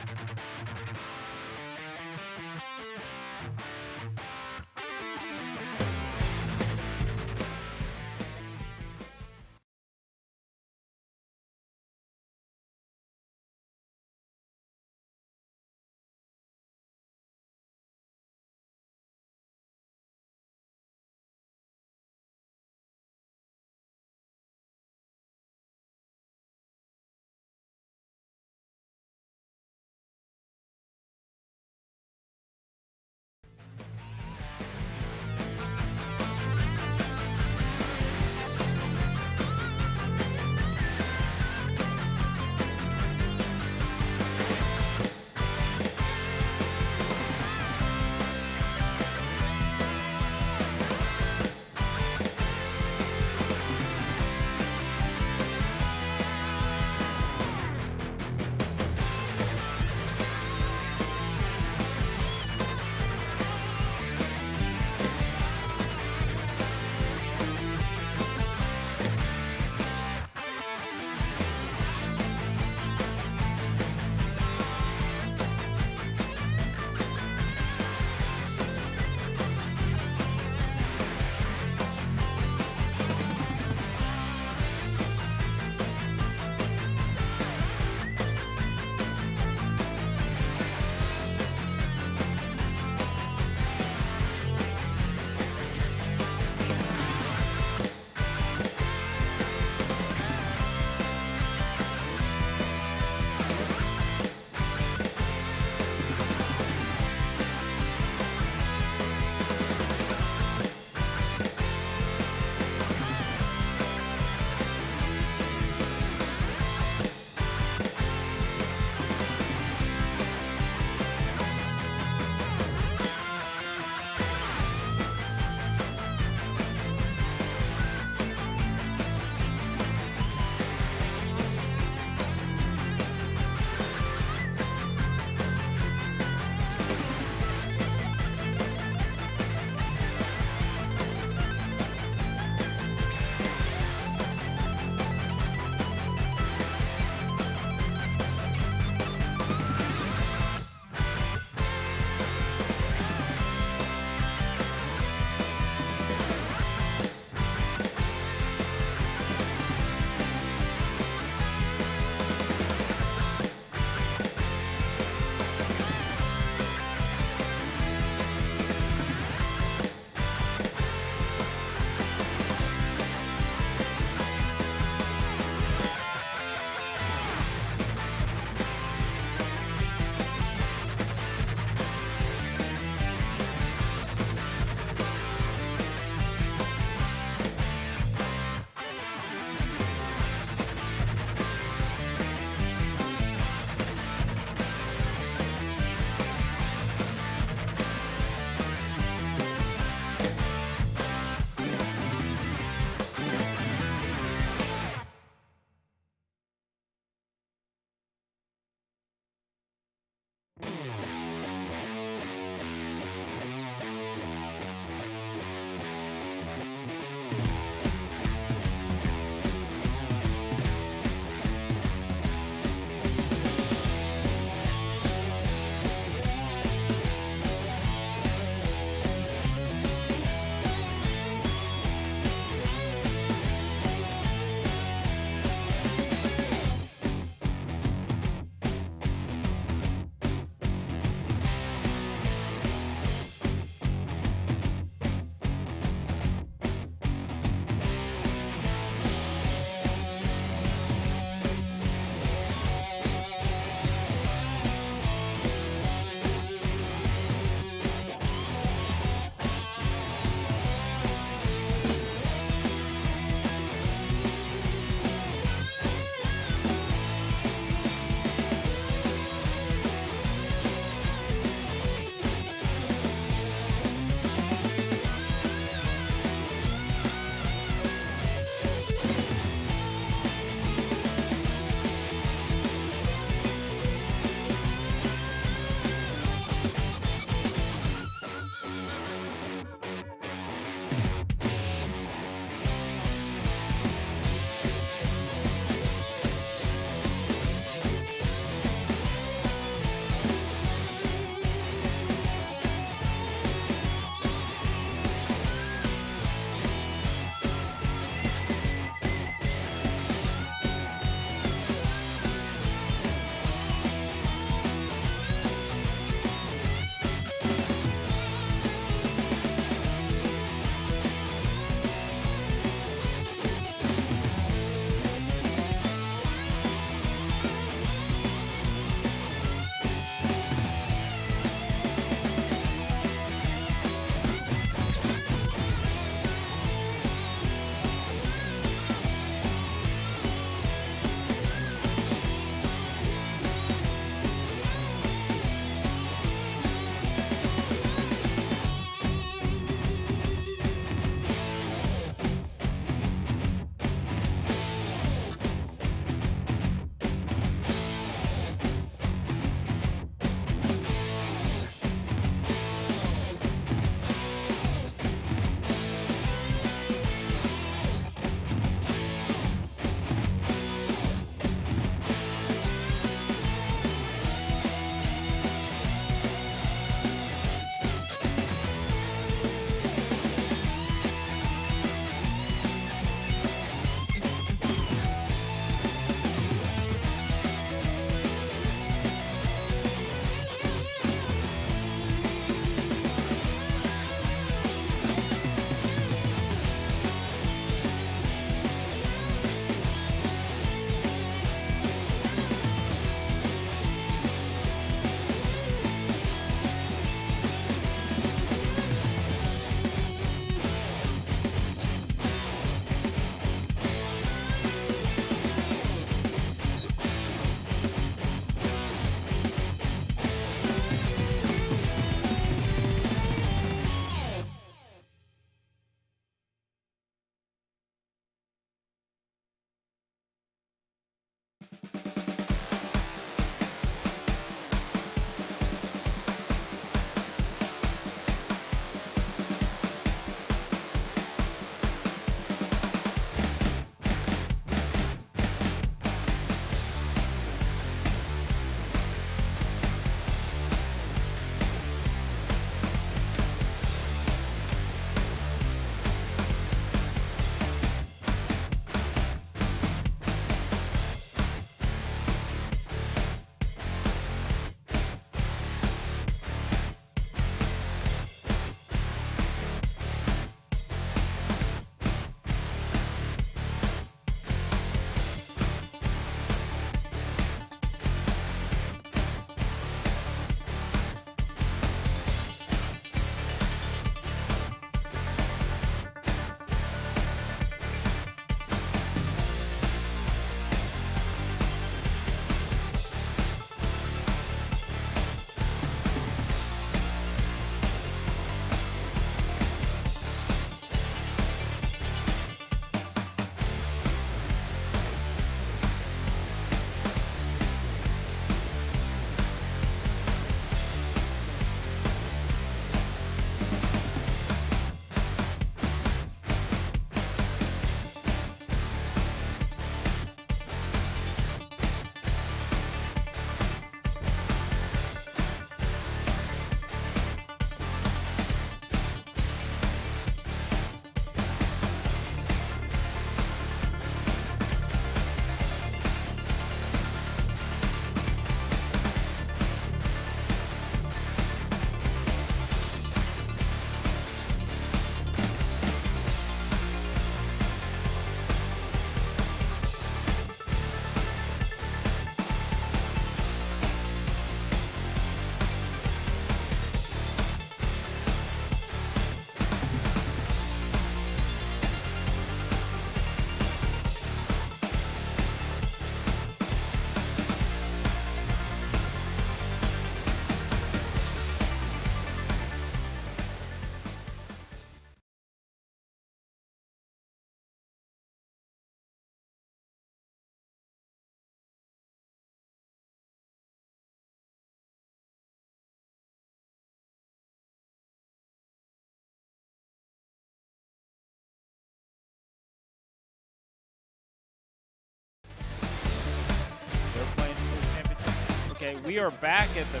Okay, we are back at the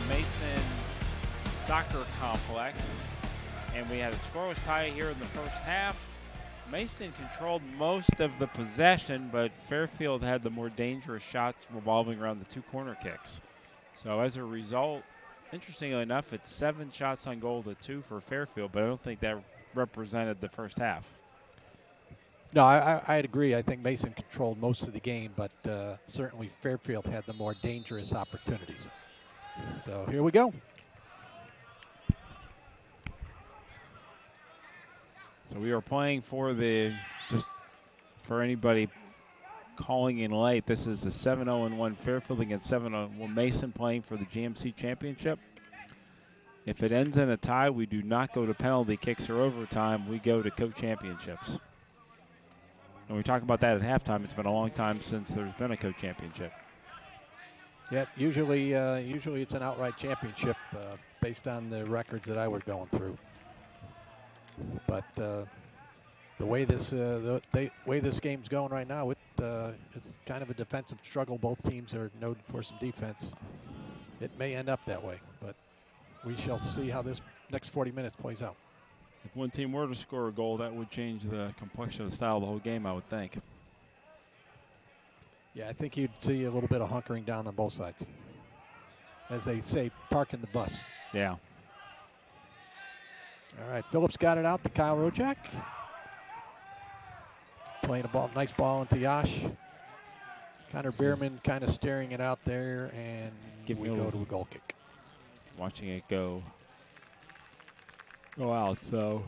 Mason Soccer Complex, and we had a scoreless tie here in the first half. Mason controlled most of the possession, but Fairfield had the more dangerous shots revolving around the 2 corner kicks. So as a result, interestingly enough, it's 7 shots on goal to 2 for Fairfield, but I don't think that represented the first half. No, I'd agree. I think Mason controlled most of the game, but certainly Fairfield had the more dangerous opportunities. So here we go. So we are playing just for anybody calling in late, this is the 7-0-1 Fairfield against 7-0 Mason playing for the GMC Championship. If it ends in a tie, we do not go to penalty kicks or overtime. We go to co-championships. And we talk about that at halftime. It's been a long time since there's been a co-championship. Yeah, usually it's an outright championship based on the records that I was going through. But the way this game's going right now, it's kind of a defensive struggle. Both teams are noted for some defense. It may end up that way, but we shall see how this next 40 minutes plays out. If one team were to score a goal, that would change the complexion of the style of the whole game, I would think. Yeah, I think you'd see a little bit of hunkering down on both sides. As they say, parking the bus. Yeah. All right, Phillips got it out to Kyle Rojak. Playing a ball, nice ball into Yash. Connor Bierman kind of staring it out there, and we go to a goal kick. Watching it go out, so.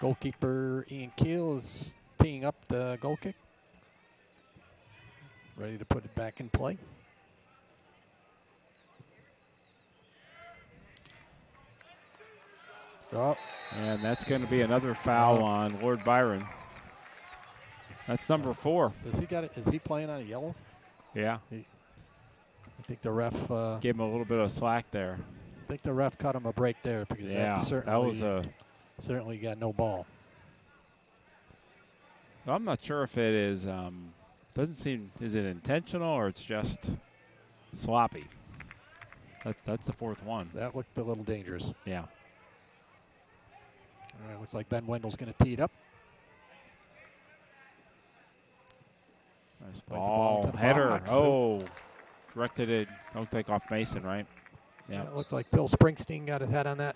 Goalkeeper Ian Keel is teeing up the goal kick. Ready to put it back in play. Oh. And that's going to be another foul on Lord Byron. That's number 4. Does he got it? Is he playing on a yellow? Yeah. I think the ref gave him a little bit of slack there. I think the ref cut him a break there because certainly got no ball. I'm not sure if it is. Doesn't seem. Is it intentional or it's just sloppy? That's the 4th one. That looked a little dangerous. Yeah. All right, looks like Ben Wendell's going to tee it up. Nice ball. Header. Oh. Directed it. Don't take off Mason, right? Yeah. It looks like Phil Springsteen got his head on that.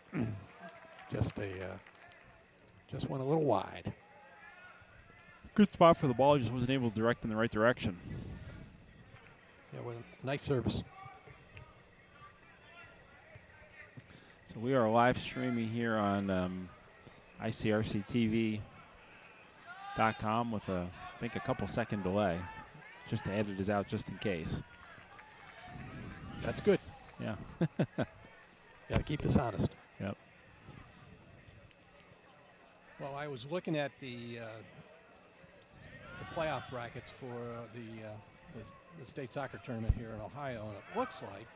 Just went a little wide. Good spot for the ball. Just wasn't able to direct in the right direction. Yeah, with a nice service. So we are live streaming here on ICRCTV.com with I think a couple second delay, just to edit us out just in case. That's good. Yeah. Got to keep us honest. Yep. Well, I was looking at the playoff brackets for the state soccer tournament here in Ohio, and it looks like,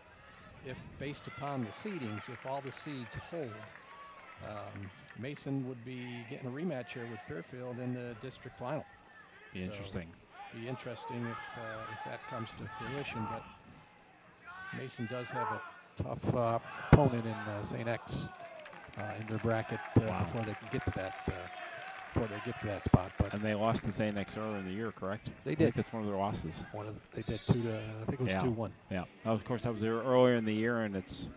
if based upon the seedings, if all the seeds hold, Mason would be getting a rematch here with Fairfield in the district final. Interesting. Be interesting if that comes to fruition, but Mason does have a tough opponent in St. X in their bracket before they can get to that spot. But and they lost to St. X earlier in the year, correct? They did. I think that's one of their losses. They did 2-1. I think it was 2-1. Yeah. Of course, that was earlier in the year, and it's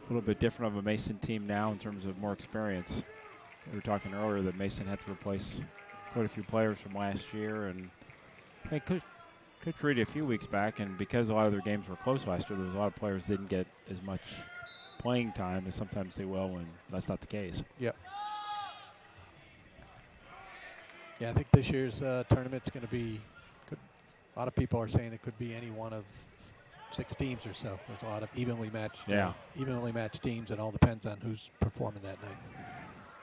a little bit different of a Mason team now in terms of more experience. We were talking earlier that Mason had to replace quite a few players from last year, and they could treat it a few weeks back, and because a lot of their games were close last year, there was a lot of players that didn't get as much playing time as sometimes they will when that's not the case. Yep. Yeah, I think this year's tournament's going to be good. A lot of people are saying it could be any one of 6 teams or so. There's a lot of evenly matched teams. It all depends on who's performing that night.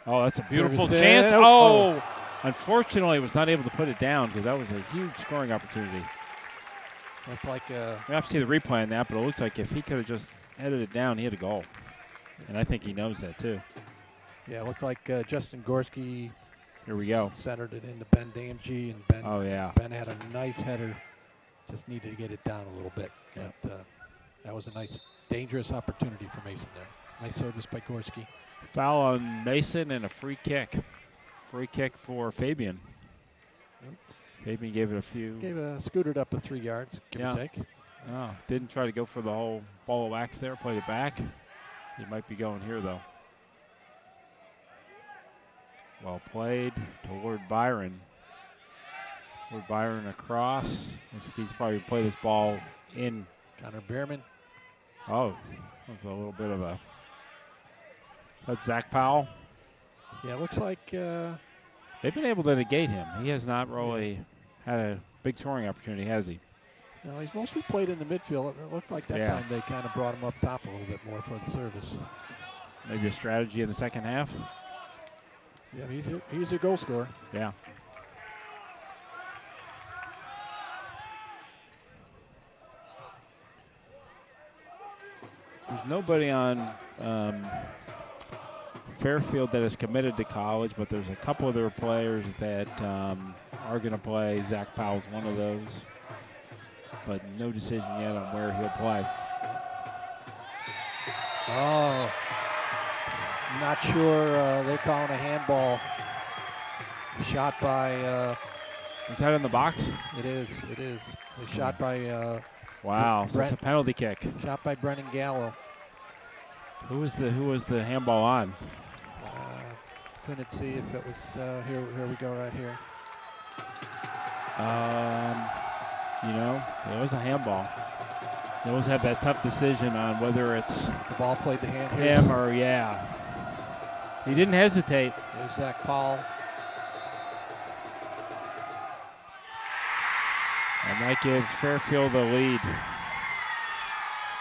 Oh, that's a beautiful chance. Oh, unfortunately, was not able to put it down because that was a huge scoring opportunity. Looked like we have to see the replay on that, but it looks like if he could have just headed it down, he had a goal. And I think he knows that too. Yeah, it looked like Justin Gorski Here we go. Centered it into Ben Damgee, and Ben. Oh, yeah. Ben had a nice header. Just needed to get it down a little bit. Yep. But that was a nice, dangerous opportunity for Mason there. Nice service by Gorski. Foul on Mason and a free kick. Free kick for Fabian. Yep. Fabian gave it a few. Scooted up to 3 yards, give or take. Oh, didn't try to go for the whole ball of wax there. Played it back. He might be going here, though. Well played toward Byron. Toward Byron across. He's probably played this ball in. Connor Behrman. Oh, that was a little bit of a. That's Zach Powell. Yeah, it looks like. They've been able to negate him. He has not really had a big scoring opportunity, has he? No, he's mostly played in the midfield. It looked like that time they kind of brought him up top a little bit more for the service. Maybe a strategy in the second half. Yeah, he's a goal scorer. Yeah. There's nobody on Fairfield that is committed to college, but there's a couple of their players that are going to play. Zach Powell's one of those, but no decision yet on where he'll play. Oh, not sure. They're calling a handball. Shot by. Is that in the box? It is. It is. A shot by. Wow, so it's a penalty kick. Shot by Brennan Gallo. Who was the handball on? Couldn't see if it was here. Here we go, right here. It was a handball. They always have that tough decision on whether it's the ball played the hand here. Him or he didn't hesitate. There's Zach Powell. And that gives Fairfield the lead.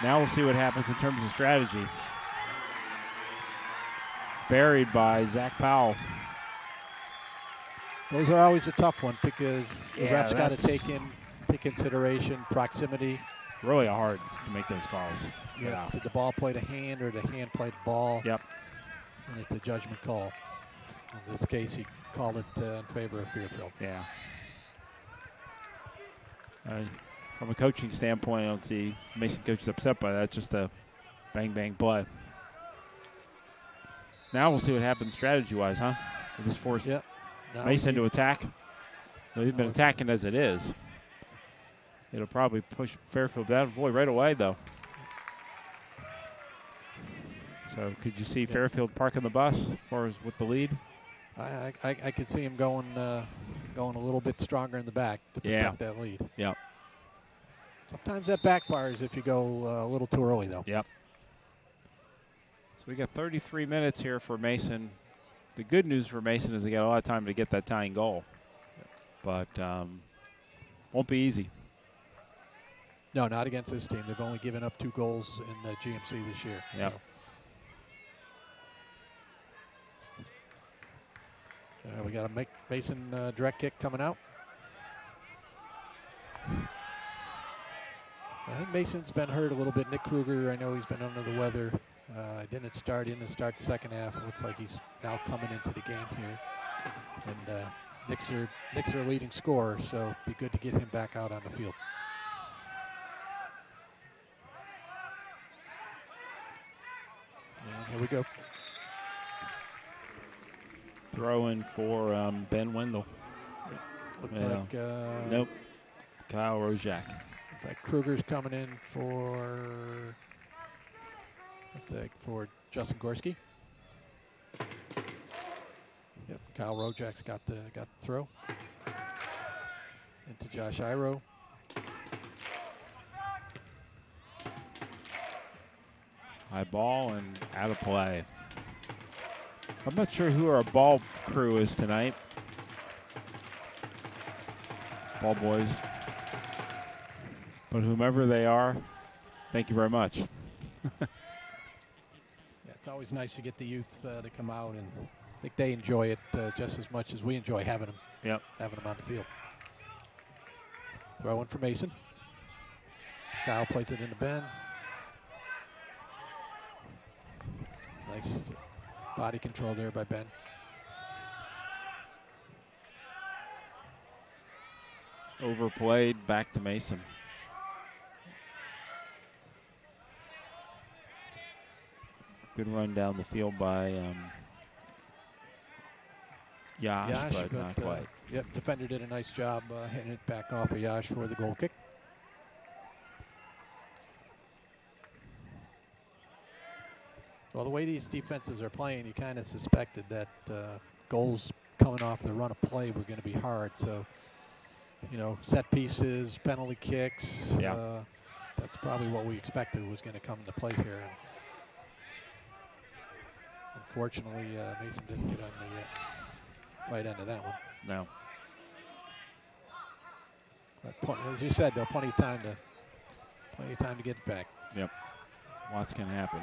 Now we'll see what happens in terms of strategy. Buried by Zach Powell. Those are always a tough one because the ref's got to take into consideration proximity. Really hard to make those calls. Yeah. Did the ball play the hand or the hand play the ball? Yep. And it's a judgment call. In this case, he called it in favor of Fairfield. Yeah. From a coaching standpoint, I don't see Mason coaches upset by that. It's just a bang-bang play. Now we'll see what happens strategy-wise, huh? With this force Mason to attack. Well, they've been attacking as it is. It'll probably push Fairfield down. Boy, right away, though. So could you see Fairfield parking the bus as far as with the lead? I could see him going a little bit stronger in the back to protect that lead. Yep. Sometimes that backfires if you go a little too early, though. Yep. So we got 33 minutes here for Mason. The good news for Mason is they got a lot of time to get that tying goal. But won't be easy. No, not against this team. They've only given up 2 goals in the GMC this year. Yep. So. We got a Mason direct kick coming out. I think Mason's been hurt a little bit. Nick Kruger, I know he's been under the weather. Didn't start the second half. It looks like he's now coming into the game here. And Nick's their leading scorer, so it'd be good to get him back out on the field. And here we go. Throw in for Ben Wendell. Yeah. Looks like nope. Kyle Rojak. Looks like Kruger's coming in for Justin Gorski. Yep, Kyle Rojak's got the throw into Josh Iro. High ball and out of play. I'm not sure who our ball crew is tonight. Ball boys. But whomever they are, thank you very much. Yeah, it's always nice to get the youth to come out, and I think they enjoy it just as much as we enjoy having them. Yep. Having them on the field. Throw in for Mason. Kyle plays it into Ben. Nice body control there by Ben. overplayed. Back to Mason. Good run down the field by Yash, but not quite. Yep, defender did a nice job hitting it back off of Yash for the goal kick. Well, the way these defenses are playing, you kind of suspected that goals coming off the run of play were going to be hard. So, set pieces, penalty kicks. Yeah. That's probably what we expected was going to come into play here. And unfortunately, Mason didn't get on the right end of that one. No. But as you said, though, plenty of time to get it back. Yep. Lots can happen.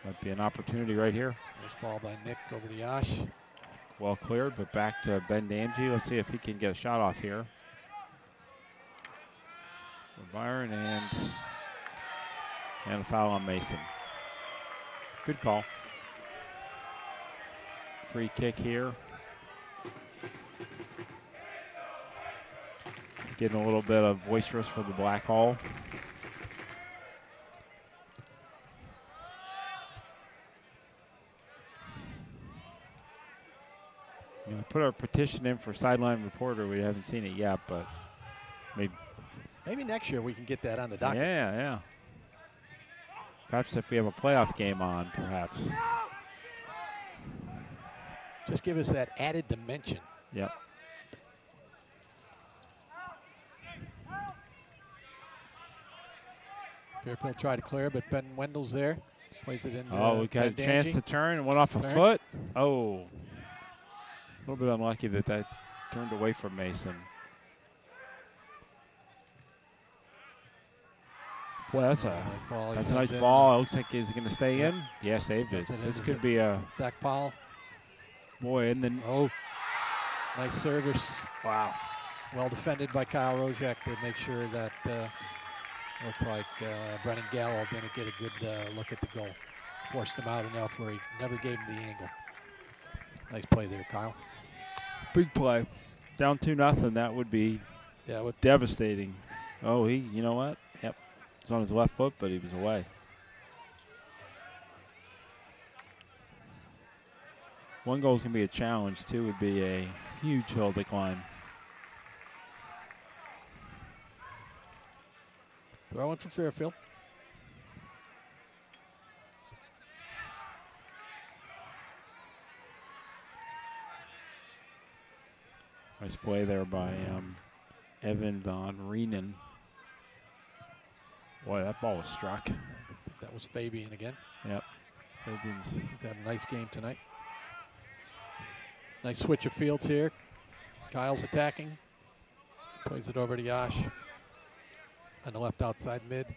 Might be an opportunity right here. Nice ball by Nick over to Yash. Well cleared, but back to Ben Damgey. Let's see if he can get a shot off here. For Byron, and a foul on Mason. Good call. Free kick here. Getting a little bit of boisterous for the Black Hall. Put our petition in for sideline reporter. We haven't seen it yet, but maybe next year we can get that on the docket. Yeah. Perhaps if we have a playoff game on, perhaps. Just give us that added dimension. Yep. Fairfield tried to clear, but Ben Wendell's there. Plays it in. We got a chance to turn and went off a foot. Oh. A little bit unlucky that turned away from Mason. Boy, that's a nice ball. That's a nice ball. It looks like he's going to stay in. Yeah, saved it. This could be a Zach Powell. Boy, and then nice service. Wow. Well defended by Kyle Rojek to make sure that looks like Brennan Gallo didn't get a good look at the goal. Forced him out enough where he never gave him the angle. Nice play there, Kyle. Big play. Down 2-0. That would be devastating. Oh, you know what? Yep. He was on his left foot, but he was away. One goal is going to be a challenge. Two would be a huge hill to climb. Throw in for Fairfield. Nice play there by Evan Von Reenen. Boy, that ball was struck. That was Fabian again. Yep. Fabian's. He's had a nice game tonight. Nice switch of fields here. Kyle's attacking. Plays it over to Yash. On the left outside mid.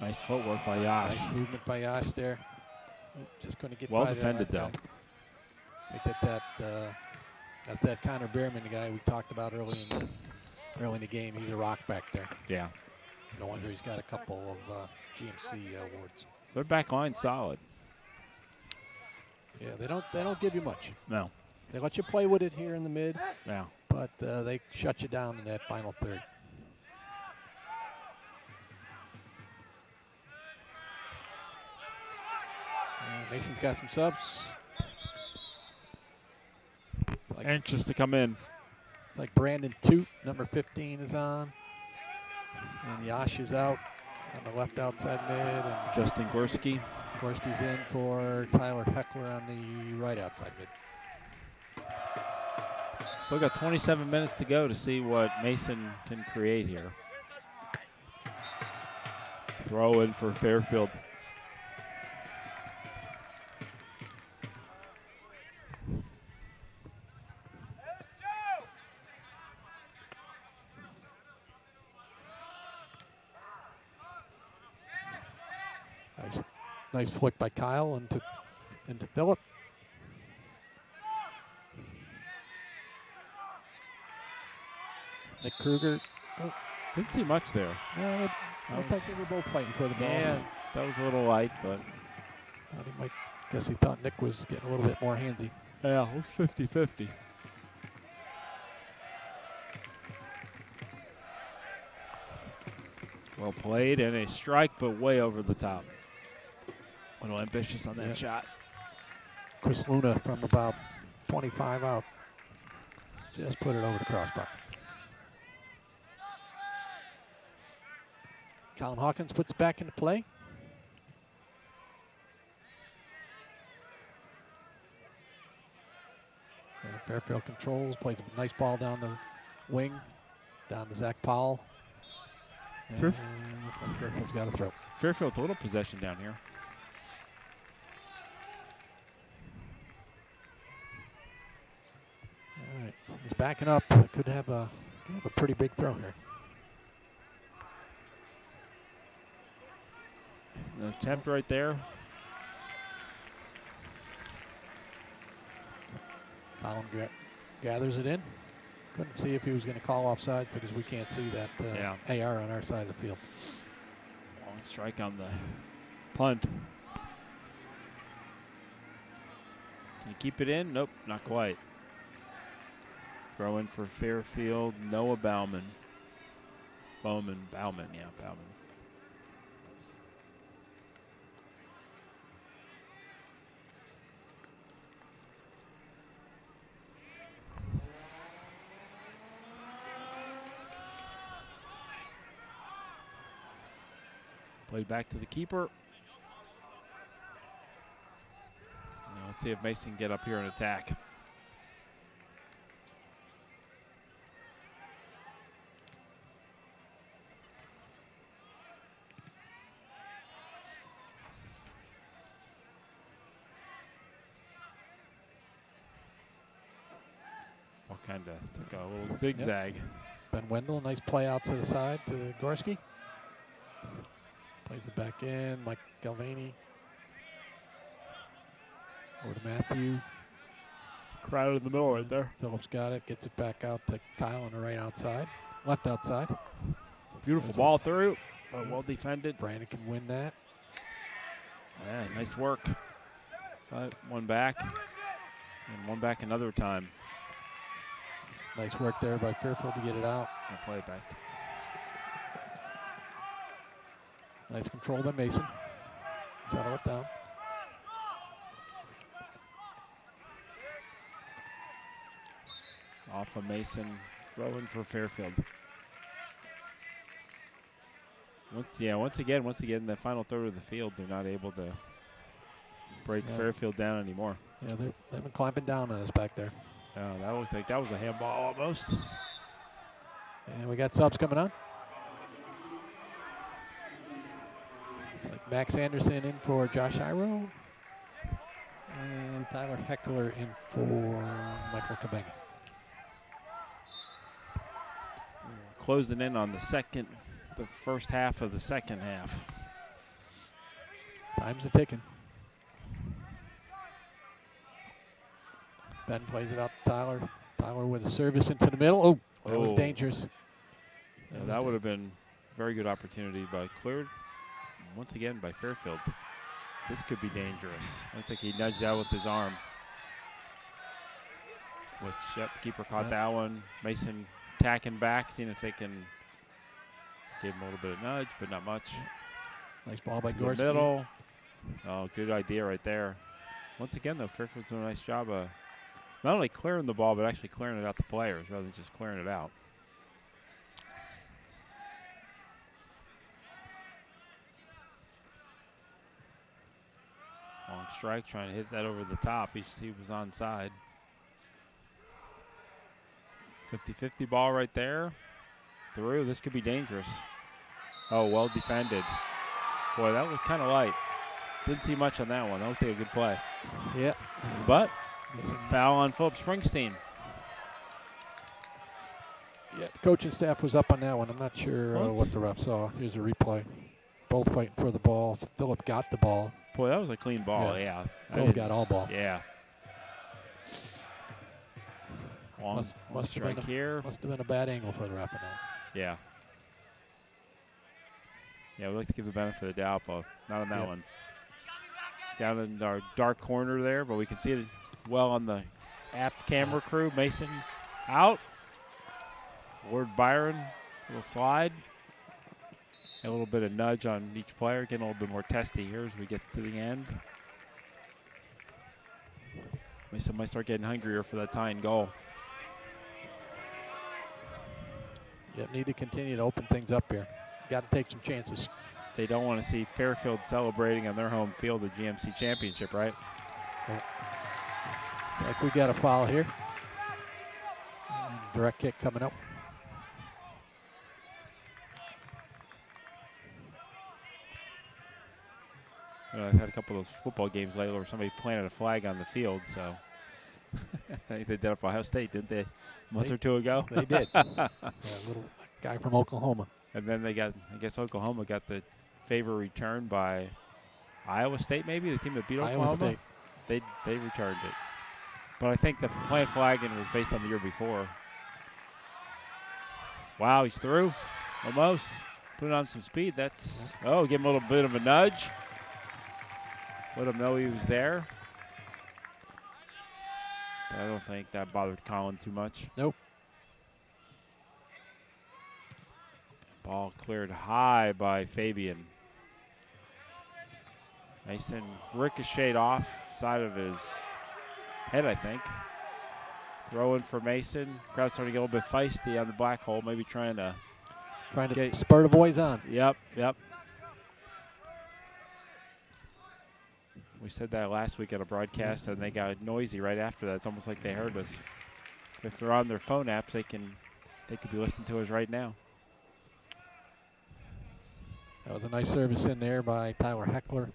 Nice footwork by Yash. Nice movement by Yash there. Just couldn't get well by defended though. I think that's that Connor Behrman, the guy we talked about early in the game. He's a rock back there. Yeah. No wonder he's got a couple of GMC awards. Their back line's solid. Yeah, they don't give you much. No. They let you play with it here in the mid. Yeah. But they shut you down in that final third. Mason's got some subs. Like, anxious to come in. It's like Brandon Toot, number 15, is on. And Yash is out on the left outside mid. And Justin Gorski. Gorski's in for Tyler Heckler on the right outside mid. Still got 27 minutes to go to see what Mason can create here. Throw in for Fairfield. Nice flick by Kyle into Phillip. Nick Kruger. Oh, didn't see much there. No, I thought they were both fighting for the ball. Yeah, that was a little light, but guess he thought Nick was getting a little bit more handsy. Yeah, it was 50-50. Well played, and a strike, but way over the top. A little ambitious on that shot. Chris Luna from about 25 out. Just put it over the crossbar. Colin Hawkins puts it back into play. And Fairfield controls, plays a nice ball down the wing, down to Zach Powell. And looks like Fairfield's got a throw. Fairfield with a little possession down here. All right, he's backing up. Could have a pretty big throw here. An attempt right there. Colin gathers it in. Couldn't see if he was going to call offsides because we can't see that AR on our side of the field. Long strike on the punt. Can you keep it in? Nope, not quite. Throw in for Fairfield, Noah Bauman. Bauman, yeah, Bauman. Played back to the keeper. Now let's see if Mason can get up here and attack. Well, kind of took a little zigzag. Yep. Ben Wendell, nice play out to the side to Gorski. Plays it back in. Mike Galvani. Over to Matthew. Crowd in the middle right there. Phillips got it. Gets it back out to Kyle on the right outside. Left outside. Beautiful ball through. Well defended. Brandon can win that. Yeah, nice work. One back. And one back another time. Nice work there by Fairfield to get it out. I'll play it back. Nice control by Mason. Settle it down. Off of Mason, throwing for Fairfield. Once again, the final third of the field, they're not able to break Fairfield down anymore. Yeah, they've been clamping down on us back there. That looked like that was a handball almost. And we got subs coming on. It's like Max Anderson in for Josh Iro. And Tyler Heckler in for Michael Kabenga. Closing in on the first half of the second half. Time's a-ticking. Ben plays it out to Tyler. Tyler with a service into the middle. Oh, that was dangerous. That would have been a very good opportunity, but cleared once again by Fairfield. This could be dangerous. I think he nudged out with his arm. Keeper caught that one. Mason tacking back, seeing if they can give him a little bit of nudge, but not much. Nice ball by Gorski. Middle. Oh, good idea right there. Once again, though, Fairfield's doing a nice job of not only clearing the ball, but actually clearing it out to players rather than just clearing it out. Long strike, trying to hit that over the top. He was onside. 50-50 ball right there. Through. This could be dangerous. Oh, well defended. Boy, that was kind of light. Didn't see much on that one. That looked like a good play. Yeah. But foul on Philip Springsteen. Yeah, the coaching staff was up on that one. I'm not sure what the ref saw. Here's a replay. Both fighting for the ball. Philip got the ball. Boy, that was a clean ball. Yeah. Philip got all ball. Yeah. Long strike here. Must have been a bad angle for the ref on that. Yeah. Yeah, we like to give the benefit of the doubt, but not on that one. Down in our dark corner there, but we can see it well on the app camera crew. Mason out. Ward Byron will slide. A little bit of nudge on each player, getting a little bit more testy here as we get to the end. Mason might start getting hungrier for that tying goal. Yep, need to continue to open things up here. Got to take some chances. They don't want to see Fairfield celebrating on their home field the GMC championship, right? Looks like we got a foul here. And direct kick coming up. I've had a couple of those football games lately where somebody planted a flag on the field, so I think they did it for Ohio State, didn't they? A month or two ago? They did. A little guy from Oklahoma. And then they got, I guess Oklahoma got the favor returned by Iowa State, maybe, the team that beat Oklahoma. Iowa State. They returned it. But I think the plant flagging was based on the year before. Wow, he's through. Almost. Putting on some speed. That's, give him a little bit of a nudge. Let him know he was there. But I don't think that bothered Colin too much. Nope. Ball cleared high by Fabian. Mason ricocheted off side of his head, I think. Throw in for Mason. Crowd's starting to get a little bit feisty on the black hole, maybe trying to spur the boys on. Yep. We said that last week at a broadcast, and they got noisy right after that. It's almost like they heard us. If they're on their phone apps, they could be listening to us right now. That was a nice service in there by Tyler Heckler.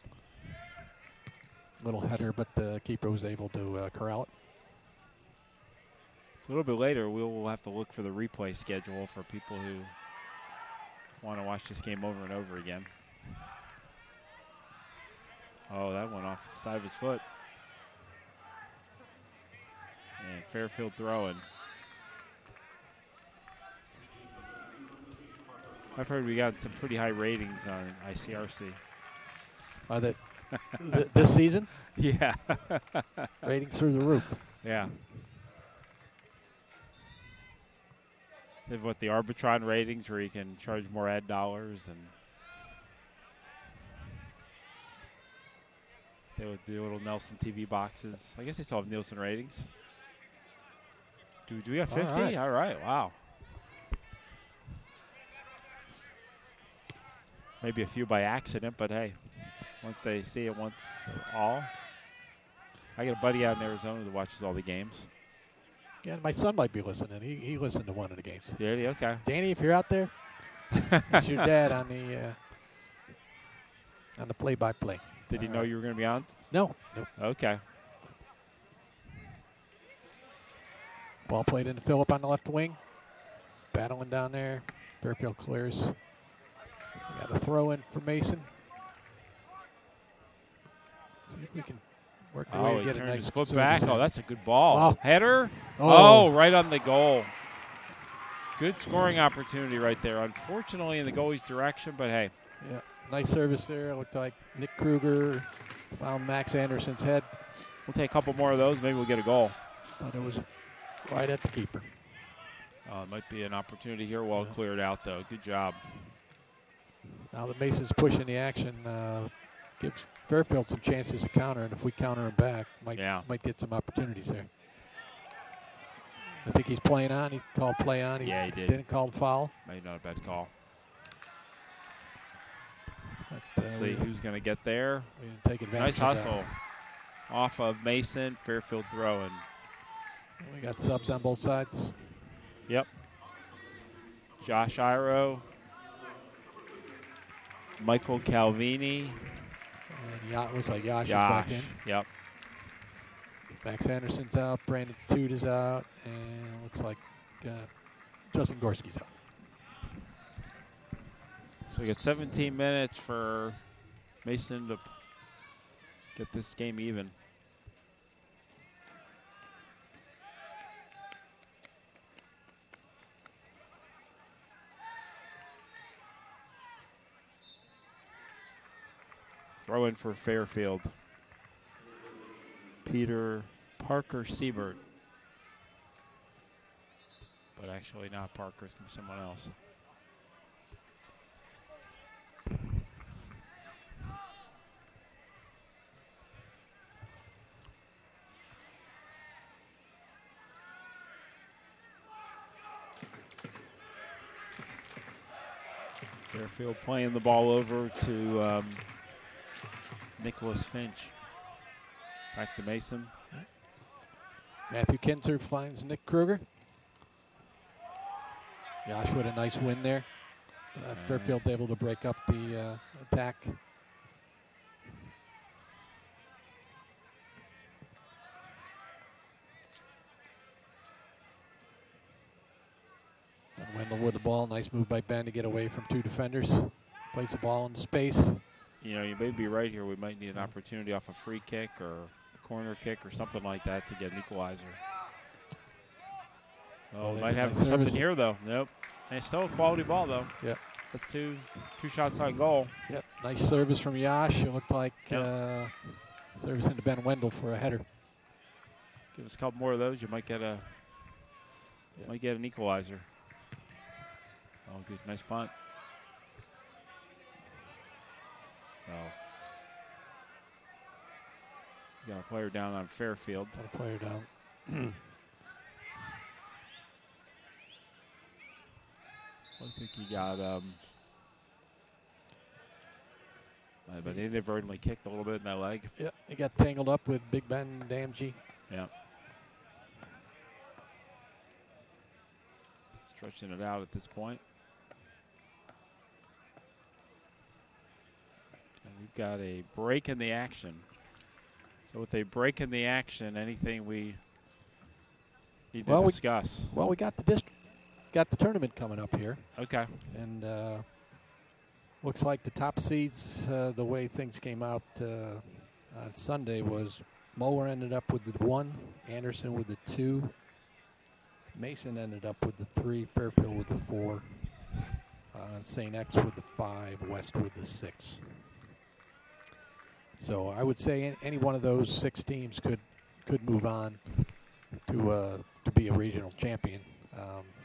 Little header, but the keeper was able to corral it. So a little bit later, we'll have to look for the replay schedule for people who want to watch this game over and over again. Oh, that went off the side of his foot. And Fairfield throwing. I've heard we got some pretty high ratings on ICRC. Are they this season? Yeah. Ratings through the roof. Yeah. They've what the Arbitron ratings where you can charge more ad dollars, and they would do little Nelson TV boxes. I guess they still have Nielsen ratings. Do we have 50? All right. Wow. Maybe a few by accident, but hey, once they see it once all. I got a buddy out in Arizona that watches all the games. Yeah, my son might be listening. He listened to one of the games. Yeah, okay. Danny, if you're out there, it's your dad on the play-by-play. Did he know you were going to be on? No. Nope. Okay. Ball played into Phillip on the left wing. Battling down there. Fairfield clears. We got a throw in for Mason. See if we can work our way to get a nice his foot back. in. Oh, that's a good ball. Oh. Header. Oh. Oh, right on the goal. Good scoring opportunity right there. Unfortunately in the goalie's direction, but hey. Yeah, nice service there. It looked like Nick Kruger found Max Anderson's head. We'll take a couple more of those. Maybe we'll get a goal. But it was right at the keeper. It might be an opportunity here. Well cleared out, though. Good job. Now that Mason's pushing the action, gives Fairfield some chances to counter, and if we counter him back, might get some opportunities there. I think he's playing on. He called play on. He did. Didn't call the foul. Maybe not a bad call. But, Let's see who's going to get there. We didn't take advantage nice of hustle. Off of Mason. Fairfield throwing. We got subs on both sides. Yep. Josh Iro. Michael Calvini. And looks like Yash is back in. Yep. Max Anderson's out. Brandon Toot is out. And looks like Justin Gorski's out. So we got 17 minutes for Mason to get this game even. Throw in for Fairfield. Parker Siebert. But actually not Parker, it's someone else. Fairfield playing the ball over to Nicholas Finch. Back to Mason. Matthew Kinzer finds Nick Kruger. Josh with a nice win there. Fairfield's able to break up the attack. And Wendell with the ball. Nice move by Ben to get away from 2 defenders. Plays the ball in space. You know, you may be right here. We might need an opportunity off a free kick or a corner kick or something like that to get an equalizer. Oh, we might have nice something service here, though. Nope. And it's still a quality ball, though. Yep. That's two shots on goal. Yep. Nice service from Yash. It looked like service into Ben Wendell for a header. Give us a couple more of those. You might get might get an equalizer. Oh, good. Nice punt. Oh. You got a player down on Fairfield. Got a player down. I think he got, but he inadvertently kicked a little bit in that leg. Yep, he got tangled up with Big Ben Damji. Yeah. Stretching it out at this point. And we've got a break in the action. So with a break in the action, anything we need to discuss? We got the tournament coming up here. Okay. And looks like the top seeds, the way things came out on Sunday was Moeller ended up with the 1, Anderson with the 2, Mason ended up with the 3, Fairfield with the 4, St. X with the 5, West with the 6. So I would say any one of those 6 teams could move on to be a regional champion.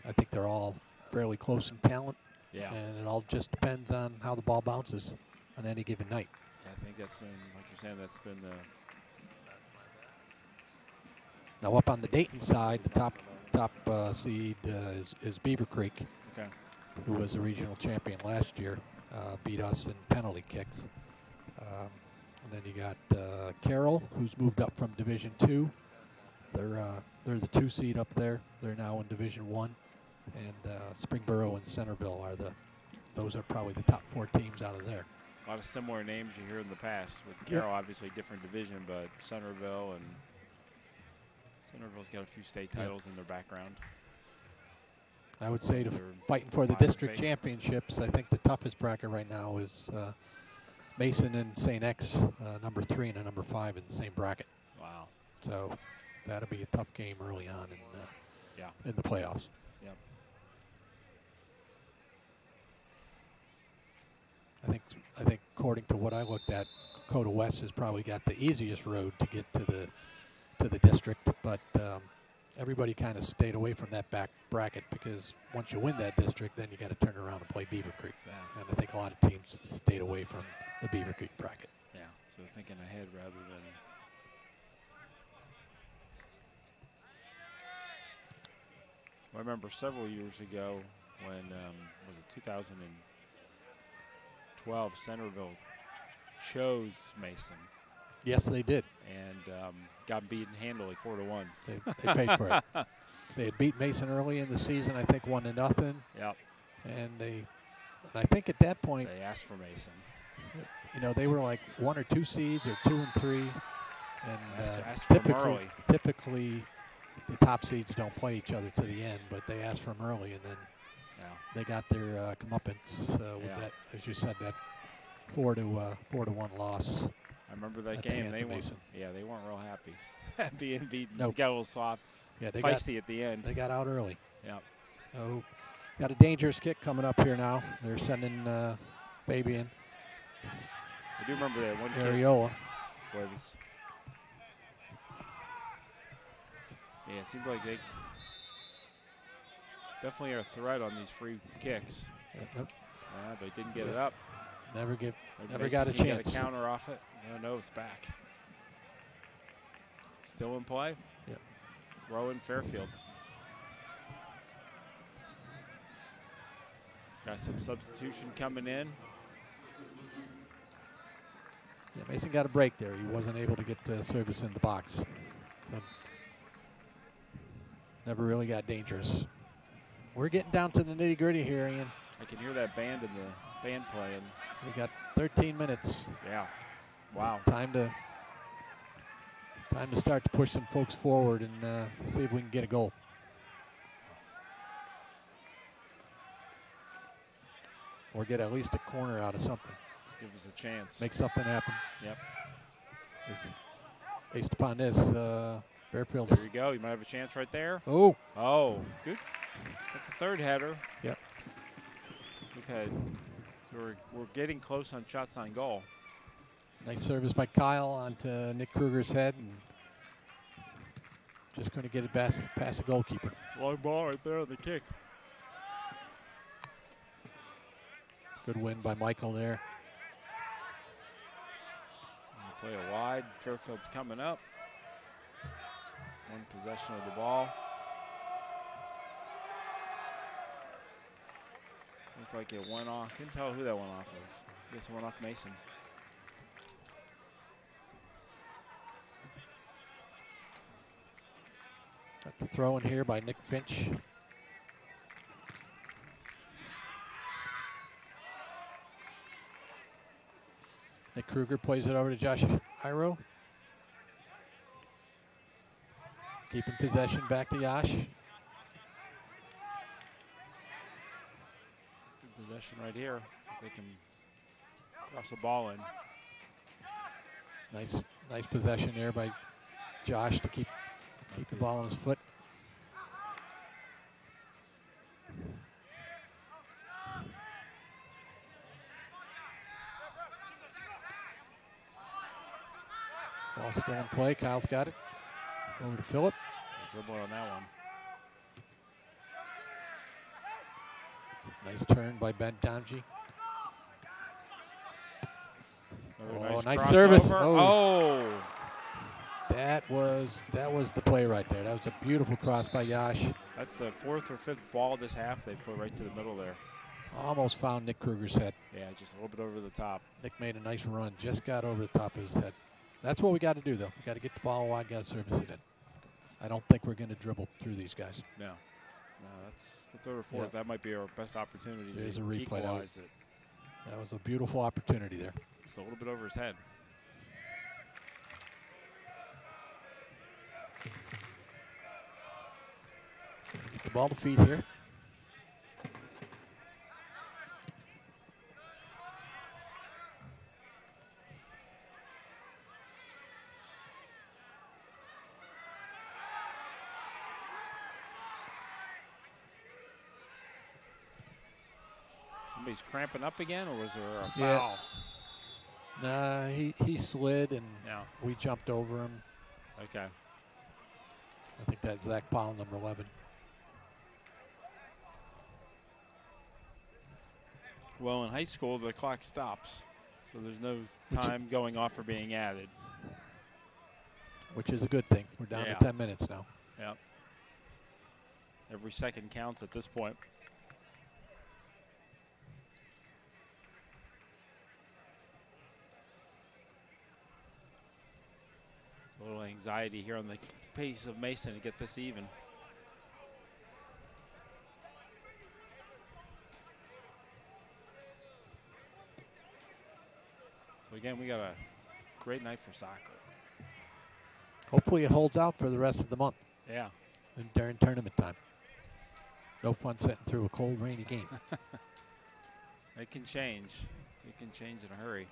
I think they're all fairly close in talent. Yeah. And it all just depends on how the ball bounces on any given night. Yeah, I think that's been, like you're saying, that's been the... Now up on the Dayton side, the top seed is Beaver Creek, Okay. who was the regional champion last year, beat us in penalty kicks. And then you got Carroll, who's moved up from Division 2. They're the 2 seed up there. They're now in Division 1. And Springboro and Centerville those are probably the top 4 teams out of there. A lot of similar names you hear in the past. With Carroll, obviously different division, but Centerville's got a few state titles in their background. I would say They're fighting for the 5 district state. championships, I think the toughest bracket right now is Mason and St. X, number 3 and a number 5 in the same bracket. Wow. So that'll be a tough game early on in the playoffs. Yep. I think according to what I looked at, Dakota West has probably got the easiest road to get to the district, but everybody kind of stayed away from that back bracket because once you win that district, then you got to turn around and play Beaver Creek. Yeah. And I think a lot of teams stayed away from the Beaver Creek bracket. Yeah. So thinking ahead rather than... I remember several years ago when, was it 2012, Centerville chose Mason Yes, they did. and got beaten handily 4-1. They paid for it. They had beat Mason early in the season, I think 1-0, Yep. and I think at that point, They asked for Mason. they were like 1 or 2 seeds or 2 and 3, and Asked for 'em early. typically the top seeds don't play each other to the end, but they asked for them early, and then Yeah. they got their comeuppance with Yeah. that, as you said, that 4-1 loss. I remember that At the game. hands They of weren't, Mason. they weren't real happy being beaten. Nope. Got a little soft, Yeah, they feisty at the end. got out early. Yep. Oh, got a dangerous kick coming up here now. They're sending Fabian I do remember that one kid Ariola. was. Yeah, it seemed like they definitely are a threat on these free kicks. Nope, Yeah, but didn't get it up. never Like got a Mason, he chance. Got a counter off it. No, it's back. Still in play. Yep. Throw in Fairfield. Got some substitution coming in. Yeah, Mason got a break there. He wasn't able to get the service in the box. So never really got dangerous. We're getting down to the nitty-gritty here, Ian. I can hear that band in the band playing. We got 13 minutes. Yeah. Wow. It's time to start to push some folks forward and see if we can get a goal. Or get at least a corner out of something. Give us a chance. Make something happen. Yep. Based upon this, Fairfield. There you go. You might have a chance right there. Oh. Oh, good. That's the third header. Yep. So we're getting close on shots on goal. Nice service by Kyle onto Nick Kruger's head. And just going to get it past the goalkeeper. Long ball right there on the kick. Good win by Michael there. Play it wide. Fairfield's coming up. One possession of the ball. Looked like it went off. Couldn't tell who that went off of. Guess it went off Mason. Got the throw in here by Nick Finch. Nick Kruger plays it over to Josh Iro. Keeping possession back to Yash. Good possession right here. They can cross the ball in. Nice possession there by Josh to keep the ball on his foot. Ball still in play. Kyle's got it. Over to Phillip. Dribble on that one. Nice turn by Ben Donji. Nice crossover. service. Oh. That was the play right there. That was a beautiful cross by Yash. That's the fourth or fifth ball this half they put right to the middle there. Almost found Nick Kruger's head. Yeah, just a little bit over the top. Nick made a nice run. Just got over the top of his head. That's what we got to do, though. We got to get the ball wide, got to service it in. I don't think we're going to dribble through these guys. No, that's the third or fourth. Yeah. That might be our best opportunity There's to a replay. equalize it. That was a beautiful opportunity there. Just a little bit over his head. The ball to feet here. Somebody's cramping up again, or was there a Yeah. foul? Nah, he slid and Yeah. we jumped over him. Okay. I think that's Zach Powell, number 11. Well, in high school, the clock stops, so there's no time going off or being added. Which is a good thing. We're down Yeah. to 10 minutes now. Yep. Every second counts at this point. A little anxiety here on the pace of Mason to get this even. So again, we got a great night for soccer. Hopefully it holds out for the rest of the month Yeah. and during tournament time. No fun sitting through a cold, rainy game. It can change. It can change in a hurry.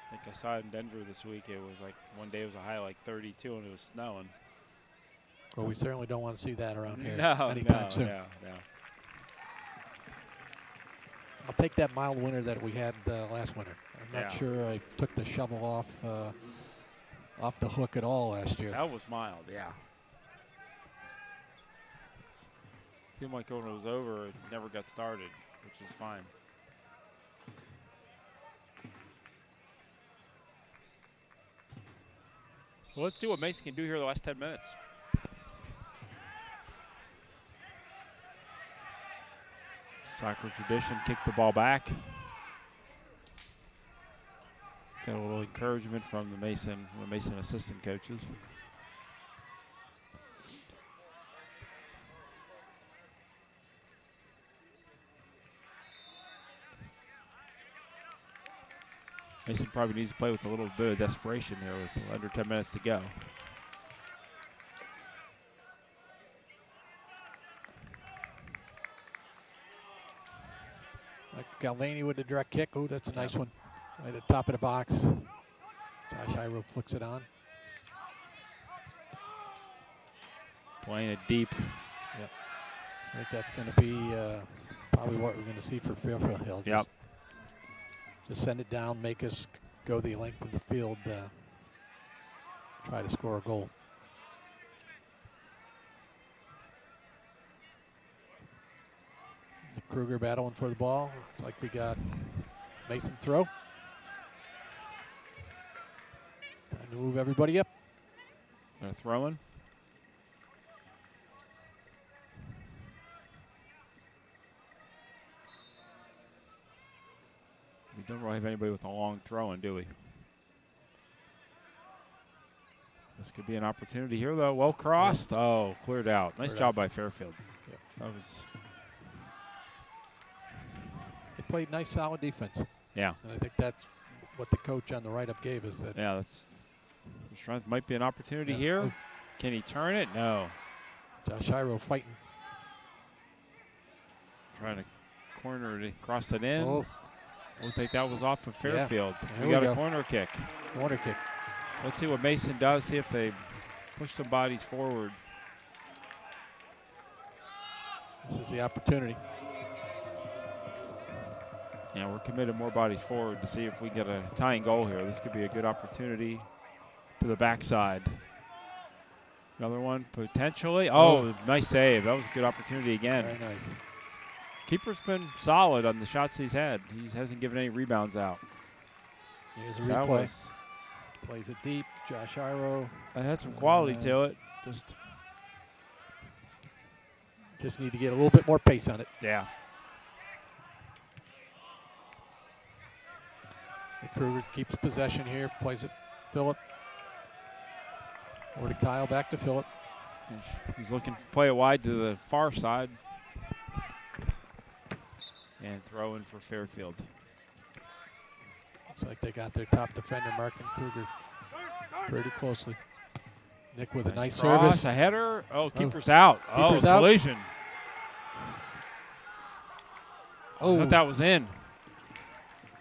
I think I saw it in Denver this week. It was like one day it was a high like 32 and it was snowing. Well, we certainly don't want to see that around here No, anytime soon. no. I'll take that mild winter that we had last winter. I'm not sure I took the shovel off the hook at all last year. That was mild, yeah. Seemed like when it was over, it never got started, which is fine. Well, let's see what Mason can do here the last 10 minutes. Soccer tradition, kick the ball back. Got a little encouragement from the Mason assistant coaches. Mason probably needs to play with a little bit of desperation here with under 10 minutes to go. Galvani with the direct kick. Oh, that's a nice one. Right at the top of the box. Josh Iro flicks it on. Playing it deep. Yep. I think that's going to be probably what we're going to see for Fairfield Hill. Yep. Just send it down, make us go the length of the field, try to score a goal. Kruger battling for the ball. Looks like we got Mason throw. Time to move everybody up. They're throwing. We don't really have anybody with a long throwing, do we? This could be an opportunity here, though. Well crossed. Oh, cleared out. Nice job by Fairfield. Yep. That was. They played nice, solid defense. Yeah. And I think that's what the coach on the write-up gave us. That yeah, that's. Strength might be an opportunity here. Oh. Can he turn it? No. Josh Iro fighting. Trying to corner it, cross it in. Oh. Looks like that was off of Fairfield. Yeah. We got a corner kick. Corner kick. So let's see what Mason does, see if they push the bodies forward. This is the opportunity. Yeah, we're committed more bodies forward to see if we get a tying goal here. This could be a good opportunity to the backside. Another one potentially. Oh, nice save. That was a good opportunity again. Very nice. Keeper's been solid on the shots he's had. He hasn't given any rebounds out. Here's a That replay. Plays it deep. Josh Iro. That had some quality to it. Just need to get a little bit more pace on it. Yeah. Kruger keeps possession here. Plays it. Phillip. Over to Kyle. Back to Phillip. He's looking to play it wide to the far side. And throw in for Fairfield. Looks like they got their top defender marking Kruger pretty closely. Nick with a nice cross, service. A header. Oh, keeper's out. Keeper's out. Collision. Oh, I thought that was in.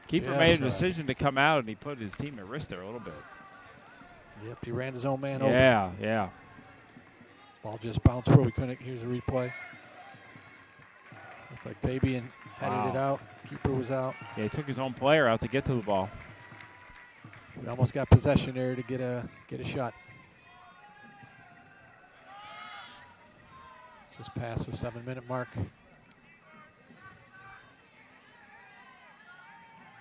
Keeper Yeah, made a that's right. decision to come out, and he put his team at risk there a little bit. Yep, he ran his own man over. Yeah, yeah. Ball just bounced where we couldn't. Here's a replay. Looks like Fabian headed it out. Keeper was out. Yeah, he took his own player out to get to the ball. We almost got possession there to get a shot. Just past the 7-minute mark.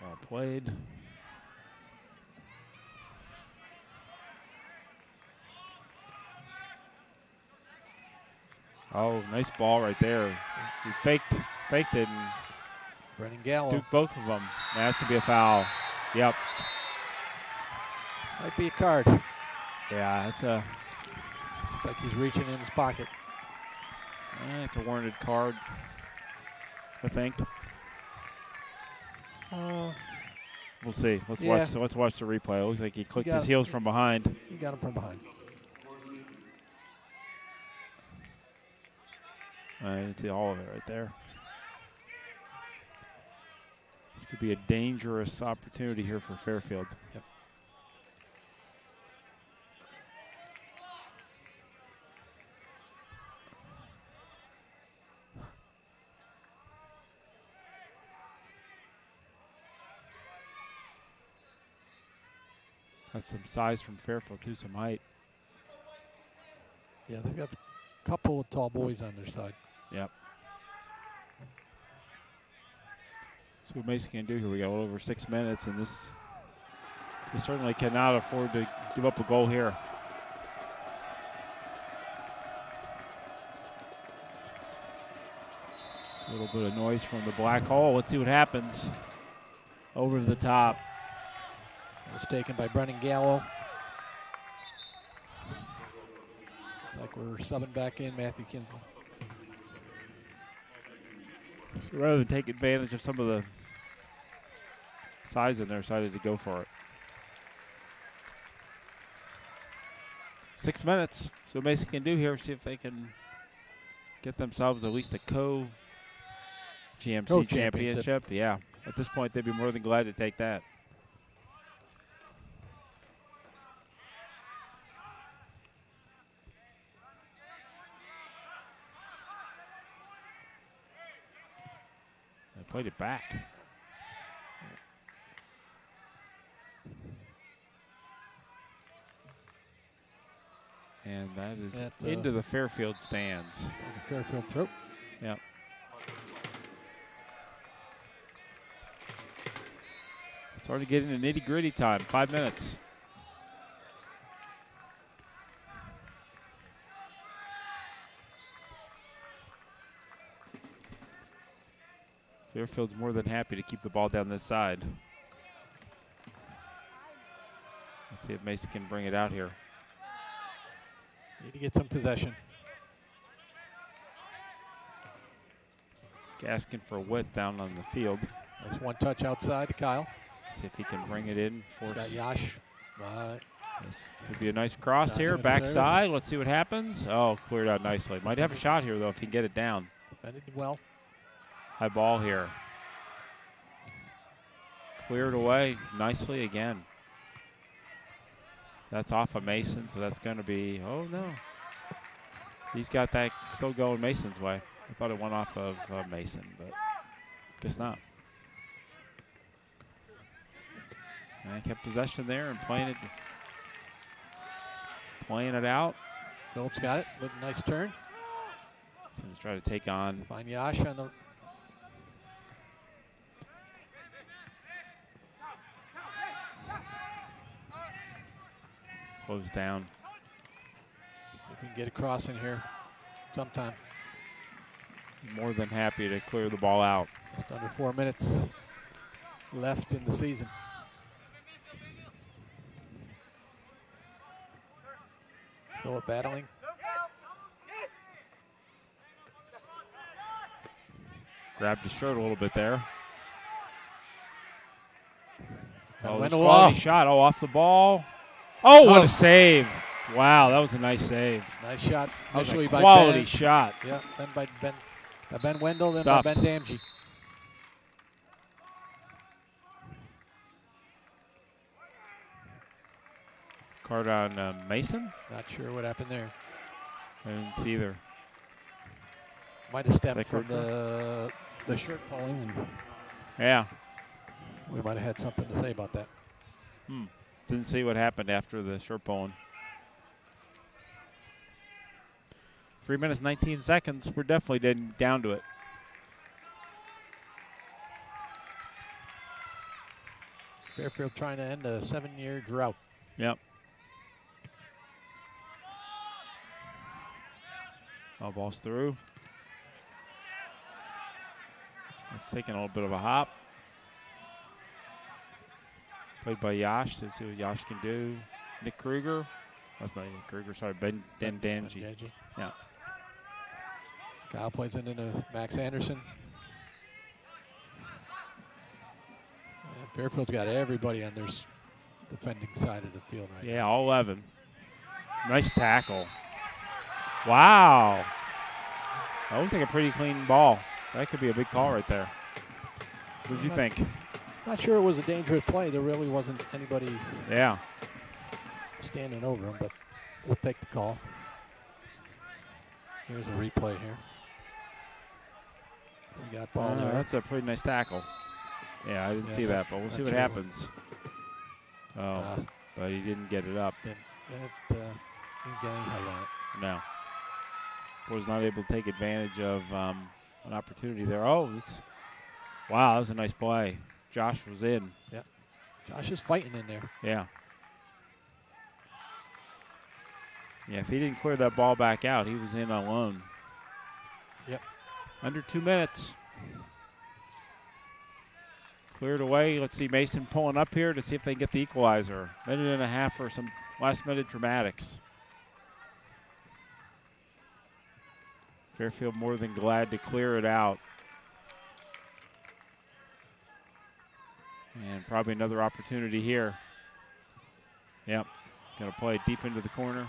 Well played. Oh, nice ball right there. He faked it and Brennan Gallo. duped both of them. That's going to be a foul. Yep. Might be a card. Yeah, it's a Looks like he's reaching in his pocket. it's a warranted card, I think. We'll see. Let's watch the replay. It looks like he clicked his heels from behind. He got him from behind. I didn't see all of it right there. This could be a dangerous opportunity here for Fairfield. Yep. Got some size from Fairfield, too, some height. Yeah, they've got a couple of tall boys on their side. Yep. So what Mason can do here. We got a little over 6 minutes, and this certainly cannot afford to give up a goal here. little bit of noise from the black hole. Let's see what happens. Over to the top. It was taken by Brennan Gallo. Looks like we're subbing back in Matthew Kinsley. So rather than take advantage of some of the size in there, decided to go for it. 6 minutes. So Mason can do here, see if they can get themselves at least a co-GMC championship. Yeah. At this point, they'd be more than glad to take that. They played it back. And that is into the Fairfield stands. It's like a Fairfield throw. Yep. It's already getting to nitty-gritty time. 5 minutes. Fairfield's more than happy to keep the ball down this side. Let's see if Mason can bring it out here. Need to get some possession. Asking for a width down on the field. That's one touch outside to Kyle. See if he can bring it in. He's got Yash. This could be a nice cross here. Backside. Let's see what happens. Oh, cleared out nicely. Might have a shot here, though, if he can get it down. Defended well. High ball here. Cleared away nicely again. That's off of Mason, so that's going to be, oh, no. He's got that still going Mason's way. I thought it went off of Mason, but guess not. And I kept possession there and playing it out. Phillips got it. With a nice turn. He's trying to take on. Find Yash on the. Close down. If we can get across in here sometime. More than happy to clear the ball out. Just under 4 minutes left in the season. Phillip battling. Grabbed his shirt a little bit there. And this quality shot. Oh, off the ball. Oh, what a save. Wow, that was a nice save. Nice shot. Initially by quality shot. Yeah, then by Ben Wendell, then by Ben Damgey. Card on Mason? Not sure what happened there. I didn't see either. Might have stemmed from the shirt pulling. Yeah. We might have had something to say about that. Didn't see what happened after the shirt pulling. 3 minutes, 19 seconds. We're definitely down to it. Fairfield trying to end a 7-year drought. Yep. All balls through. It's taking a little bit of a hop. Played by Yash to see what Yash can do. Nick Kruger. That's not Nick Kruger, sorry, Ben Damgey. Yeah. Kyle plays it into Max Anderson. And Fairfield's got everybody on their defending side of the field right now. Yeah, all 11. Nice tackle. Wow. That looked like a pretty clean ball. That could be a big call right there. What did you think? Not sure it was a dangerous play. There really wasn't anybody standing over him, but we'll take the call. Here's a replay here. We got ball there. That's a pretty nice tackle. Yeah, I didn't see that, but we'll see what happens. Oh, but he didn't get it up. Didn't get any height on it. No. Was not able to take advantage of an opportunity there. Oh, wow, that was a nice play. Josh was in. Yeah. Josh is fighting in there. Yeah. Yeah, if he didn't clear that ball back out, he was in alone. Yep. Under 2 minutes. Cleared away. Let's see Mason pulling up here to see if they can get the equalizer. Minute and a half for some last-minute dramatics. Fairfield more than glad to clear it out. And probably another opportunity here. Yep, going to play deep into the corner.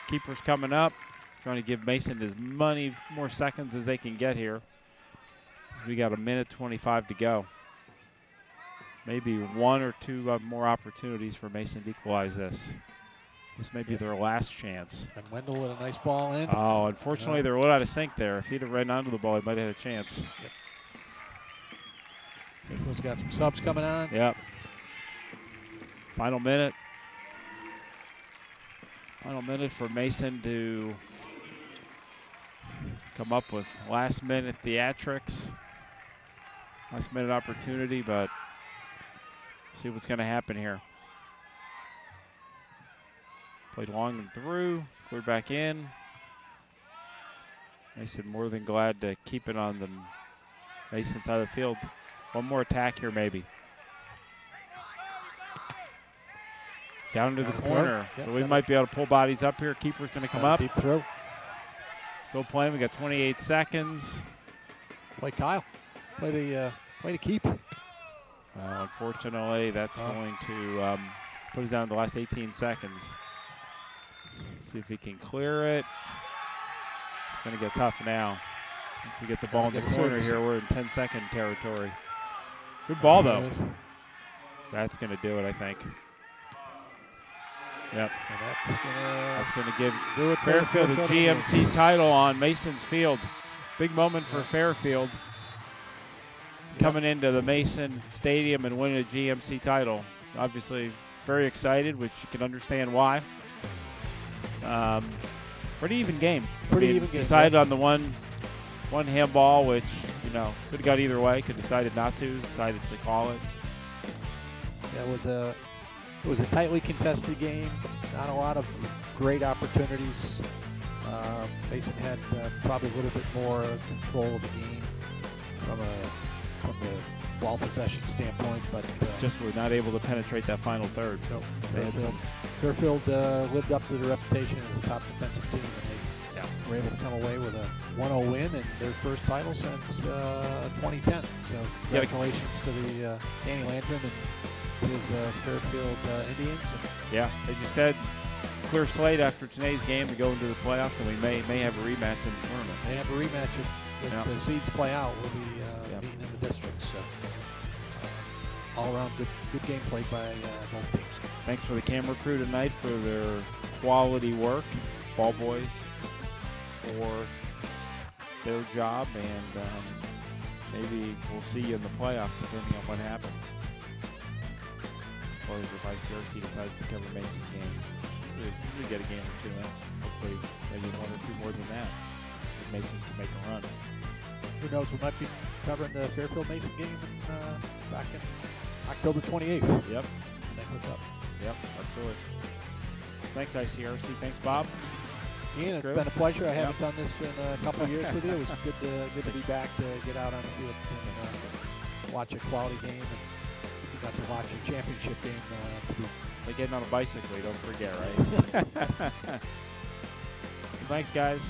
Keeper's coming up, trying to give Mason as many more seconds as they can get here. As we got a minute 25 to go. Maybe one or two more opportunities for Mason to equalize this. This may be their last chance. And Wendell with a nice ball in. Oh, unfortunately, they're a little out of sync there. If he'd have ran onto the ball, he might have had a chance. Yep. Fairfield's got some subs coming on. Yep. Final minute. Final minute for Mason to come up with last-minute theatrics. Last-minute opportunity, but see what's going to happen here. Played long and through, cleared back in. Mason more than glad to keep it on the Mason side of the field. One more attack here, maybe. Down into the corner. Yep, So we might be able to pull bodies up here. Keeper's going to come up. Deep throw. Still playing. We got 28 seconds. Play Kyle. Play the keep. Unfortunately, that's going to put us down to the last 18 seconds. See if he can clear it. It's going to get tough now. Once we get the ball in the corner here, we're in 10-second territory. Good ball, though. That's going to do it, I think. Yep. And that's going to give Fairfield the GMC title on Mason's Field. Big moment for Fairfield. Coming into the Mason Stadium and winning a GMC title. Obviously very excited, which you can understand why. Pretty even game. Even game. Decided on the one handball, which, could have got either way. Could have decided not to. Decided to call it. Yeah, it was a tightly contested game. Not a lot of great opportunities. Mason had probably a little bit more control of the game from the ball possession standpoint, but just were not able to penetrate that final third. No, Fairfield lived up to their reputation as a top defensive team, and they were able to come away with a 1-0 win and their first title since 2010. So congratulations to the Danny Lantern and his Fairfield Indians. Yeah, as you said, clear slate after today's game to go into the playoffs, and we may have a rematch in the tournament. They have a rematch if the seeds play out. We'll be meeting in the districts. So all around good game played by both teams. Thanks for the camera crew tonight for their quality work. Ball boys for their job, and maybe we'll see you in the playoffs depending on what happens. Or if ICRC decides to cover Mason game. We get a game or two in. Hopefully maybe one or two more than that. If Mason can make a run. Who knows? We might be covering the Fairfield Mason game back in October 28th. Yep. Yep, absolutely. Thanks, ICRC. Thanks, Bob. Ian, it's been a pleasure. I haven't done this in a couple of years with you. It was good to be back, to get out on the field and watch a quality game. And got to watch a championship game. Like getting on a bicycle, you don't forget, right? Thanks, guys.